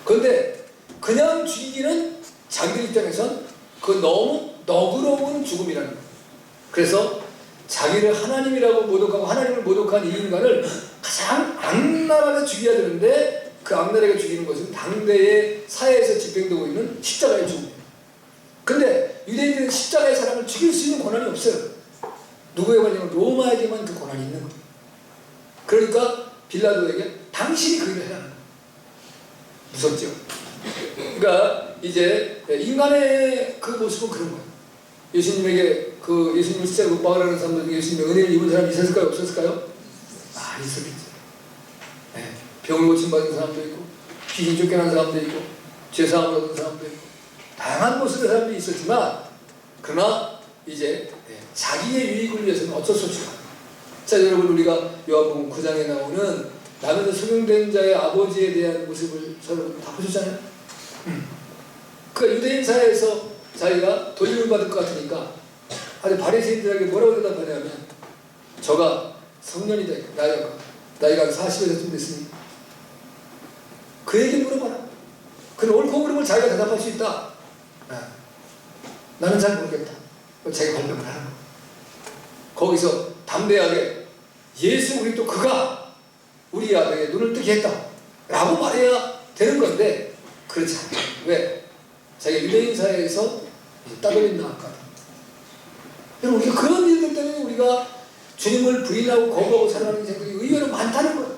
그런데 그냥 죽이기는 자기들 입장에선 그 너무 너그러운 죽음이라는 거예요. 그래서 자기를 하나님이라고 모독하고 하나님을 모독한 이 인간을 가장 악랄하게 죽여야 되는데 그 악랄하게 죽이는 것은 당대의 사회에서 집행되고 있는 십자가의 죽음이에요. 근데 유대인들은 십자가의 사람을 죽일 수 있는 권한이 없어요. 누구에게만? 로마에게만 그 권한이 있는 거예요. 그러니까 빌라도에게 당신이 그 일을 해라. 무섭죠? 그러니까 이제 인간의 그 모습은 그런 거예요. 예수님에게 예수님을 십자가에 못 박으라는 사람들 중에 예수님의 은혜를 입은 사람이 있었을까요? 없었을까요? 있었겠죠. 네. 병을 고침받은 사람도 있고 귀신 쫓겨난 사람도 있고 죄사함을 얻은 사람도 있고 다양한 모습의 사람들이 있었지만 그러나 이제 자기의 유익을 위해서는 어쩔 수 없이 자, 여러분 우리가 요한복음 9장에 나오는 나면서 소명된 자의 아버지에 대한 모습을 여러분 다 보셨잖아요. 그러니까 유대인 사회에서 자기가 도움을 받을 것 같으니까 아주 바리새인들에게 뭐라고 대답하냐면 저가 성년이 되고 나이가 40에서쯤 됐으니 그에게 물어봐라. 그는 옳고 그름을 자기가 대답할 수 있다. 나는 잘 모르겠다. 자기가 발명을 하는 거야. 거기서 담대하게 예수 그리스도 그가 우리 아들에게 눈을 뜨게 했다 라고 말해야 되는 건데 그렇지 않아요. 왜? 자기가 유대인 사회에서 따돌림 나왔거든. 여러분 우리가 그런 일들 때문에 우리가 주님을 부인하고 거부하고 살아가는 인생들이 의외로 많다는 거예요.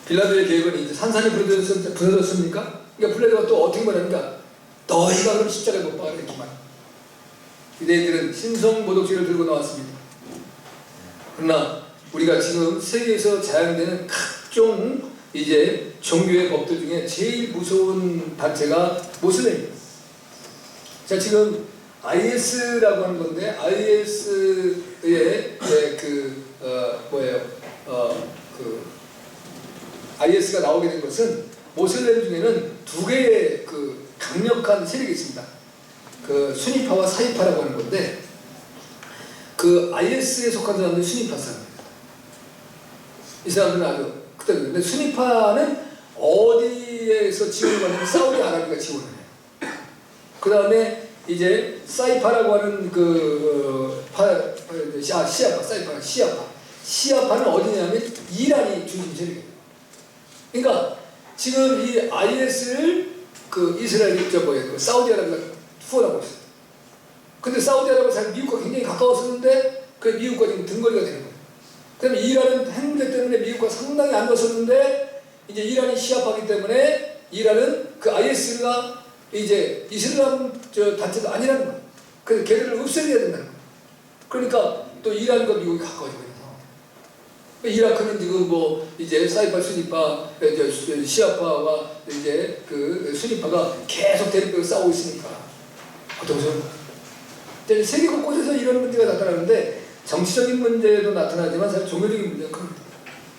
빌라도의 계획은 이제 산산이 부서졌습니까? 그러니까 빌라도가 또 어떻게 말하니까 너희가 그럼 십자가에 못 박으라 이렇게 말합니다. 유대인들은 신성 모독죄를 들고 나왔습니다. 그러나 우리가 지금 세계에서 자행되는 각종 이제 종교의 법들 중에 제일 무서운 단체가 모슬렘입니다. 자, 지금 IS라고 하는 건데, IS의 IS가 나오게 된 것은 모슬렘 중에는 두 개의 그 강력한 세력이 있습니다. 그 수니파와 사이파라고 하는 건데, 그 IS에 속한 사람들이 수니파 사람입니다. 이 사람들은 아주 근데 수니파는 어디에서 지원을 받냐면 사우디아라비아가 지원을 해요. 그 다음에 이제 사이파라고 하는 시아파는 어디냐면 이란이 중심 세력이에요. 그러니까 지금 이 IS를 그 이스라엘이 사우디아라비아가 후원하고 있어요. 근데 사우디아라비아가 사실 미국과 굉장히 가까웠었는데 그 미국과 지금 등거리가 되는 거예요. 그다음에 이란은 핵문제 때문에 미국과 상당히 안 좋았었는데 이제 이란이 시아파이기 때문에 이란은 그 IS가 이제 이슬람 단체가 아니라는 거예요. 그래서 걔들을 없애야 된다는 거예요. 그러니까 또 이란과 미국이 가까워지고 있는 상황. 이라크는 지금 뭐 이제 사이파 수니파 시아파와 이제 그 수니파가 계속 대립되고 싸우고 있으니까 어떤 세계 곳곳에서 이런 문제가 나타나는데 정치적인 문제도 나타나지만 사실 종교적인 문제가 큽니다.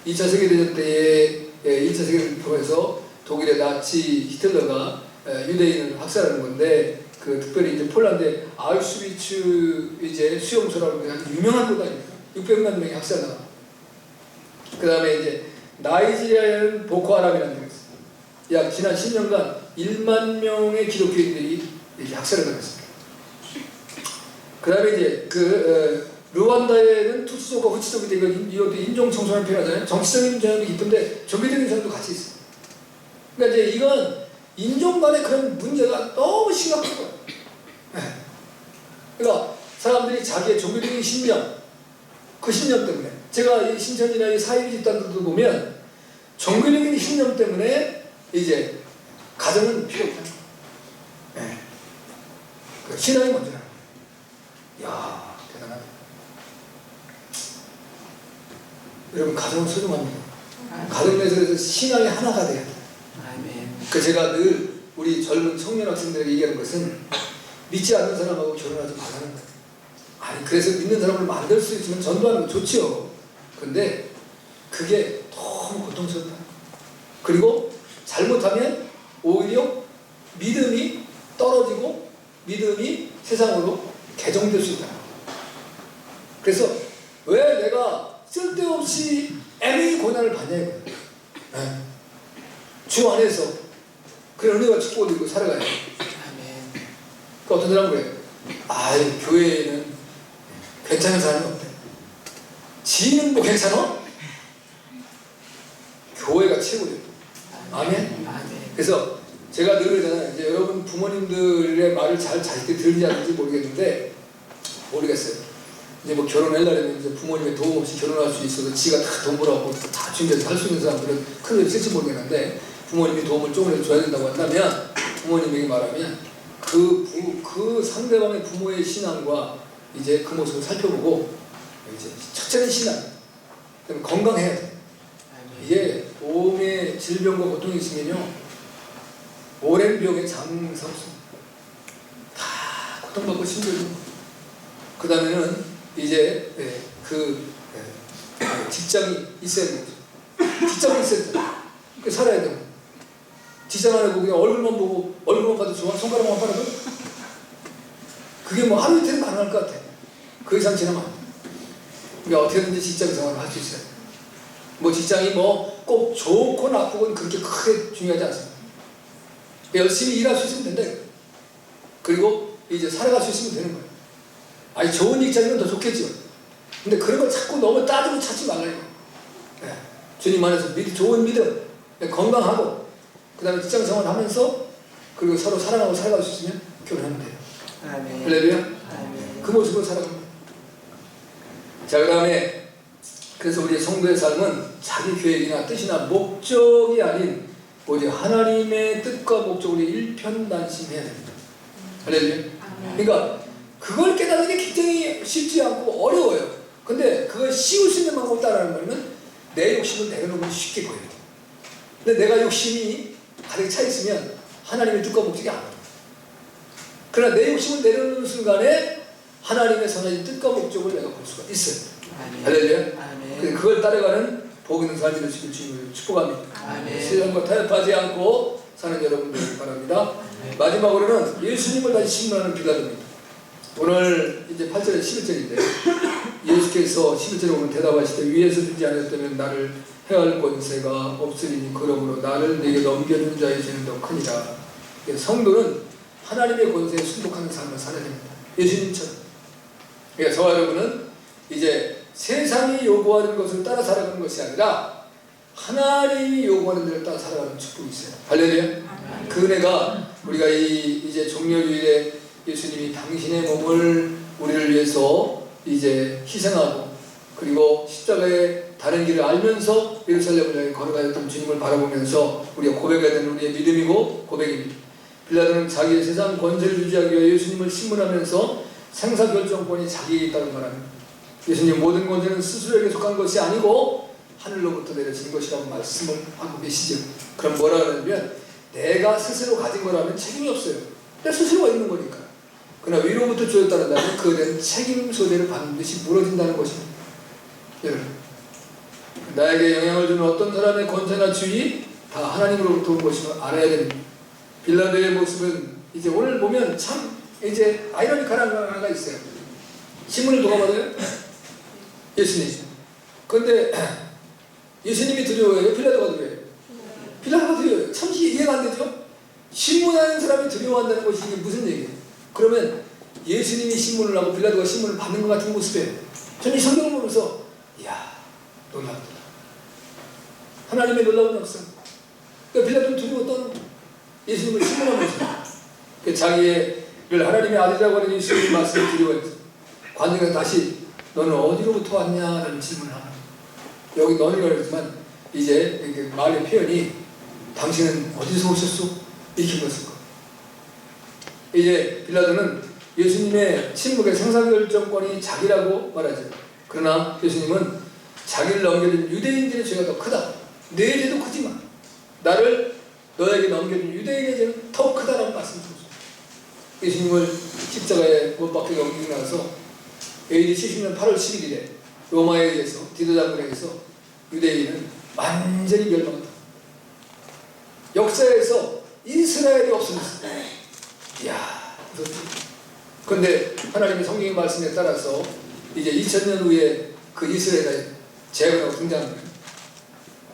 2차 세계대전 때에 2차 세계대전을 통해서 독일의 나치 히틀러가 유대인을 학살하는 건데 그 특별히 이제 폴란드의 아우슈비츠 이제 수용소라고 하는 아주 유명한 곳 아닙니까? 600만 명이 학살당하고 그 다음에 이제 나이지리아에는 보코하람이라는 데가 있어요. 약 지난 10년간 1만 명의 기독교인들이 이렇게 학살을 당했습니다. 그 다음에 이제 르완다에는 투치족과 후치족이 되고 이것도 인종청소년 표현하잖아요. 정치적인 전형도 있던데 종교적인 전형도 같이 있어요. 그러니까 이제 이건 인종 간의 그런 문제가 너무 심각한 거예요. 그러니까 사람들이 자기의 종교적인 신념, 그 신념 때문에 제가 이 신천지나 이 사이비 집단들도 보면 종교적인 신념 때문에 이제 가정은 필요 없다는 거예요. 신앙이 먼저라는 거예요. 이야, 대단하네. 여러분, 가정은 소중합니다. 가정 내에서 신앙이 하나가 돼야 돼요. 그 제가 늘 우리 젊은 청년 학생들에게 얘기하는 것은 믿지 않는 사람하고 결혼하지 말라는 거예요. 아니, 그래서 믿는 사람을 만들 수 있으면 전도하는 건 좋지요. 근데 그게 너무 고통스럽다. 그리고 잘못하면 오히려 믿음이 떨어지고 믿음이 세상으로 개종될 수 있다. 그래서 왜 내가 쓸데없이 애매히 고난을 받냐 이거예요. 주 안에서 그런 은혜가 축복을 들고 살아가야 돼. 그 어떤 사람은 그래요. 아이, 교회에는 괜찮은 사람이 없대. 지는 뭐 괜찮아? 교회가 최고죠. 아멘. 그래서 제가 늘 그러잖아요. 이제 여러분 부모님들의 말을 잘 자식들이 들지 않는지 모르겠어요. 이제 뭐 결혼하려면 이제 부모님의 도움 없이 결혼할 수 있어서 지가 다 돈 벌어갖고 다 준비해서 할 수 있는 사람들은 큰 소리 쓸지 모르겠는데 부모님이 도움을 조금이라도 줘야 된다고 한다면 부모님에게 말하면 그 상대방의 부모의 신앙과 이제 그 모습을 살펴보고 이제 첫째는 신앙, 그다음에 건강해야 돼. 이게 몸에 질병과 고통이 있으면요 오랜 병의 장사 없습니다. 다 고통받고 힘들고 그 다음에는 이제 직장이 있어야 되죠. 직장이 있어야 돼. 그 살아야 되고 직장 안에 보고 그냥 얼굴만 보고 얼굴만 봐도 좋아? 손가락만 봐도 그게 뭐 하루 이틀은 가능할 것 같아. 그 이상 지나면 안 돼. 그러니까 어떻게든지 직장 생활을 할 수 있어요. 뭐 직장이 뭐 꼭 좋고 나쁘고는 그렇게 크게 중요하지 않습니다. 열심히 일할 수 있으면 된다. 그리고 이제 살아갈 수 있으면 되는 거예요. 아니 좋은 직장이면 더 좋겠죠. 근데 그런 걸 자꾸 너무 따지고 찾지 말라요. 주님 안에서 좋은 믿음, 건강하고 그 다음에 직장 생활을 하면서 그리고 서로 사랑하고 살아갈 수 있으면 결혼하면 돼요. 할렐루야. 그 모습으로 살아갑니다. 자, 그 다음에 그래서 우리 성도의 삶은 자기 계획이나 뜻이나 목적이 아닌 오직 하나님의 뜻과 목적으로 일편단심해야 됩니다. 할렐루야. 그러니까 그걸 깨닫는 게 굉장히 쉽지 않고 어려워요. 근데 그걸 씌울 수 있는 방법 따라하는 거는 내 욕심을 내려놓으면 쉽게 보여요. 근데 내가 욕심이 가득 차 있으면 하나님의 뜻과 목적이 안 보여요. 그러나 내 욕심을 내려놓는 순간에 하나님의 선하신 뜻과 목적을 내가 볼 수가 있어요. 할렐루야. 그걸 따라가는 복 있는 삶이 되시길 주님을 축복합니다. 세상과 타협하지 않고 사는 여러분들 바랍니다. 마지막으로는 예수님을 다시 신문하는 빌라도입니다. 오늘 이제 8절에 11절인데 예수께서 11절에 오면 대답하시되 위에서 주지 않았다면 나를 해할 권세가 없으리니 그러므로 나를 내게 넘겨준 자의 죄는 더 크니라. 성도는 하나님의 권세에 순복하는 삶을 살아야 됩니다. 예수님처럼. 그러니까 저와 여러분은 이제 세상이 요구하는 것을 따라 살아가는 것이 아니라 하나님이 요구하는 대로 따라 살아가는 축복이 있어요. 할렐루야. 그 은혜가 우리가 이제 종려주일에 예수님이 당신의 몸을 우리를 위해서 이제 희생하고 그리고 십자가의 다른 길을 알면서 예루살렘을 향해 걸어가였던 주님을 바라보면서 우리가 고백해야 되는 우리의 믿음이고 고백입니다. 빌라도는 자기의 세상 권세를 유지하기 위해 예수님을 신문하면서 생사결정권이 자기에게 있다는 말합니다. 예수님 모든 권세는 스스로에게 속한 것이 아니고 하늘로부터 내려진 것이라고 말씀을 하고 계시죠. 그럼 뭐라 그러냐면 내가 스스로 가진 거라면 책임이 없어요. 내 스스로가 있는 거니까. 그러나 위로부터 주어졌다는 그에 책임 소재를 반드시 물어진다는 것입니다. 여러분, 나에게 영향을 주는 어떤 사람의 권세나 주의 다 하나님으로부터 온 것임을 알아야 됩니다. 빌라도의 모습은 이제 오늘 보면 참 이제 아이러니컬한 하나가 있어요. 신문을 누가 받아요? 예수님. 그런데 예수님이 두려워해요? 빌라도가 두려워해요? 빌라도가 두려워해요. 참 이해가 안 되죠? 신문하는 사람이 두려워한다는 것이 이게 무슨 얘기예요? 그러면 예수님이 신문을 하고 빌라도가 신문을 받는 것 같은 모습이에요. 저는 이 성경을 보면서 이야 놀랍다. 하나님의 놀라운 역사. 그러니까 빌라도는 두려웠던 예수님을 신문하면서 자기를 하나님의 아들이라고 하는 예수님의 말씀을 두려워했어요. 관중에서 다시 너는 어디로부터 왔냐라는 질문을 합니다. 여기 너는 그랬지만 이제 말의 표현이 당신은 어디서 오셨소? 이렇게 물었을 거예요. 이제 빌라도는 예수님의 침묵의 생사결정권이 자기라고 말하죠. 그러나 예수님은 자기를 넘겨준 유대인들의 죄가 더 크다. 내 죄도 크지만 나를 너에게 넘겨준 유대인의 죄는 더 크다라고 말씀하셨어요. 예수님을 십자가에 못 박혀 넘기고 나서 AD 70년 8월 11일에 로마에 의해서 디도 장군에 의해서 유대인은 완전히 멸망했다. 역사에서 이스라엘이 없어졌어. 이야, 그런데 하나님의 성경의 말씀에 따라서 이제 2000년 후에 그 이스라엘의 재건하고 등장합니다.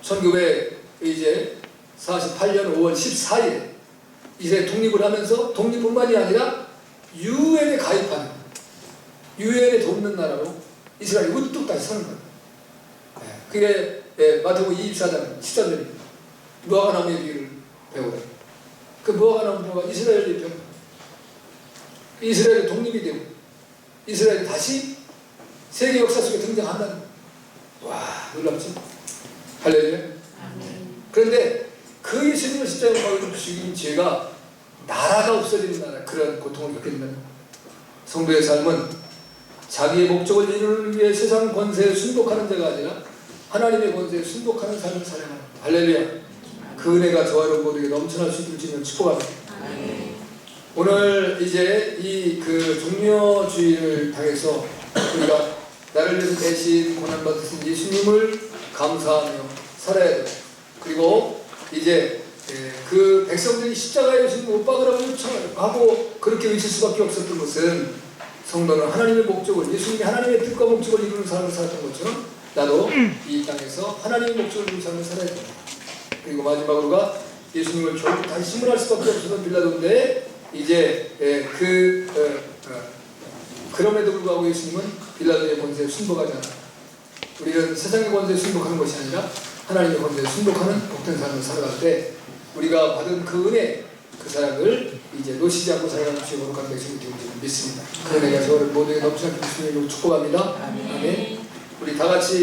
1948년 5월 14일에 이스라엘 독립을 하면서 독립뿐만이 아니라 유엔에 가입하는 유엔에 돕는 나라로 이스라엘이 우뚝 다시 서는 거예요. 그게 마태복음 24장 13절입니다. 무화과 나무의 비유를 배우라. 그 무화과 나무가 이스라엘의 병. 이스라엘이 독립이 되고 이스라엘이 다시 세계 역사 속에 등장한다는 거예요. 와, 놀랍죠? 할렐루야. 그런데 그 예수님을 십자가에 못 박아 죽인 죄가 나라가 없어지는 나라, 그런 고통을 겪게 된다는 거예요. 성도의 삶은 자기의 목적을 이루기 위해 세상 권세에 순복하는 자가 아니라 하나님의 권세에 순복하는 삶을 살아야 합니다. 할렐루야. 그 은혜가 저와 여러분 모두에게 넘쳐날 수 있기를 주님을 축복합니다. 오늘 이제 이 종려주의를 당해서 우리가 나를 위해서 대신 고난받으신 예수님을 감사하며 살아야 돼요. 그리고 이제 그 백성들이 십자가에 예수님 못 박으라고 요청하고 그렇게 외칠 수밖에 없었던 것은 성도는 하나님의 목적을, 예수님이 하나님의 뜻과 목적을 이루는 삶을 살았던 것처럼 나도 이 땅에서 하나님의 목적을 이루는 삶을 살아야 됩니다. 그리고 마지막으로가 예수님을 결국 다시 신문할 수밖에 없었던 빌라도인데 이제 그럼에도 불구하고 예수님은 빌라도의 권세에 순복하지 않아. 우리는 세상의 권세에 순복하는 것이 아니라 하나님의 권세에 순복하는 복된 삶을 살아갈 때 우리가 받은 그 은혜, 그 사랑을 이제 놓치지 않고 살아가는 주의 거룩한 백성이 되기를 믿습니다. 그 은혜가 저를 모두에게 넘치는 주님으로 축복합니다. 아멘. 우리 다 같이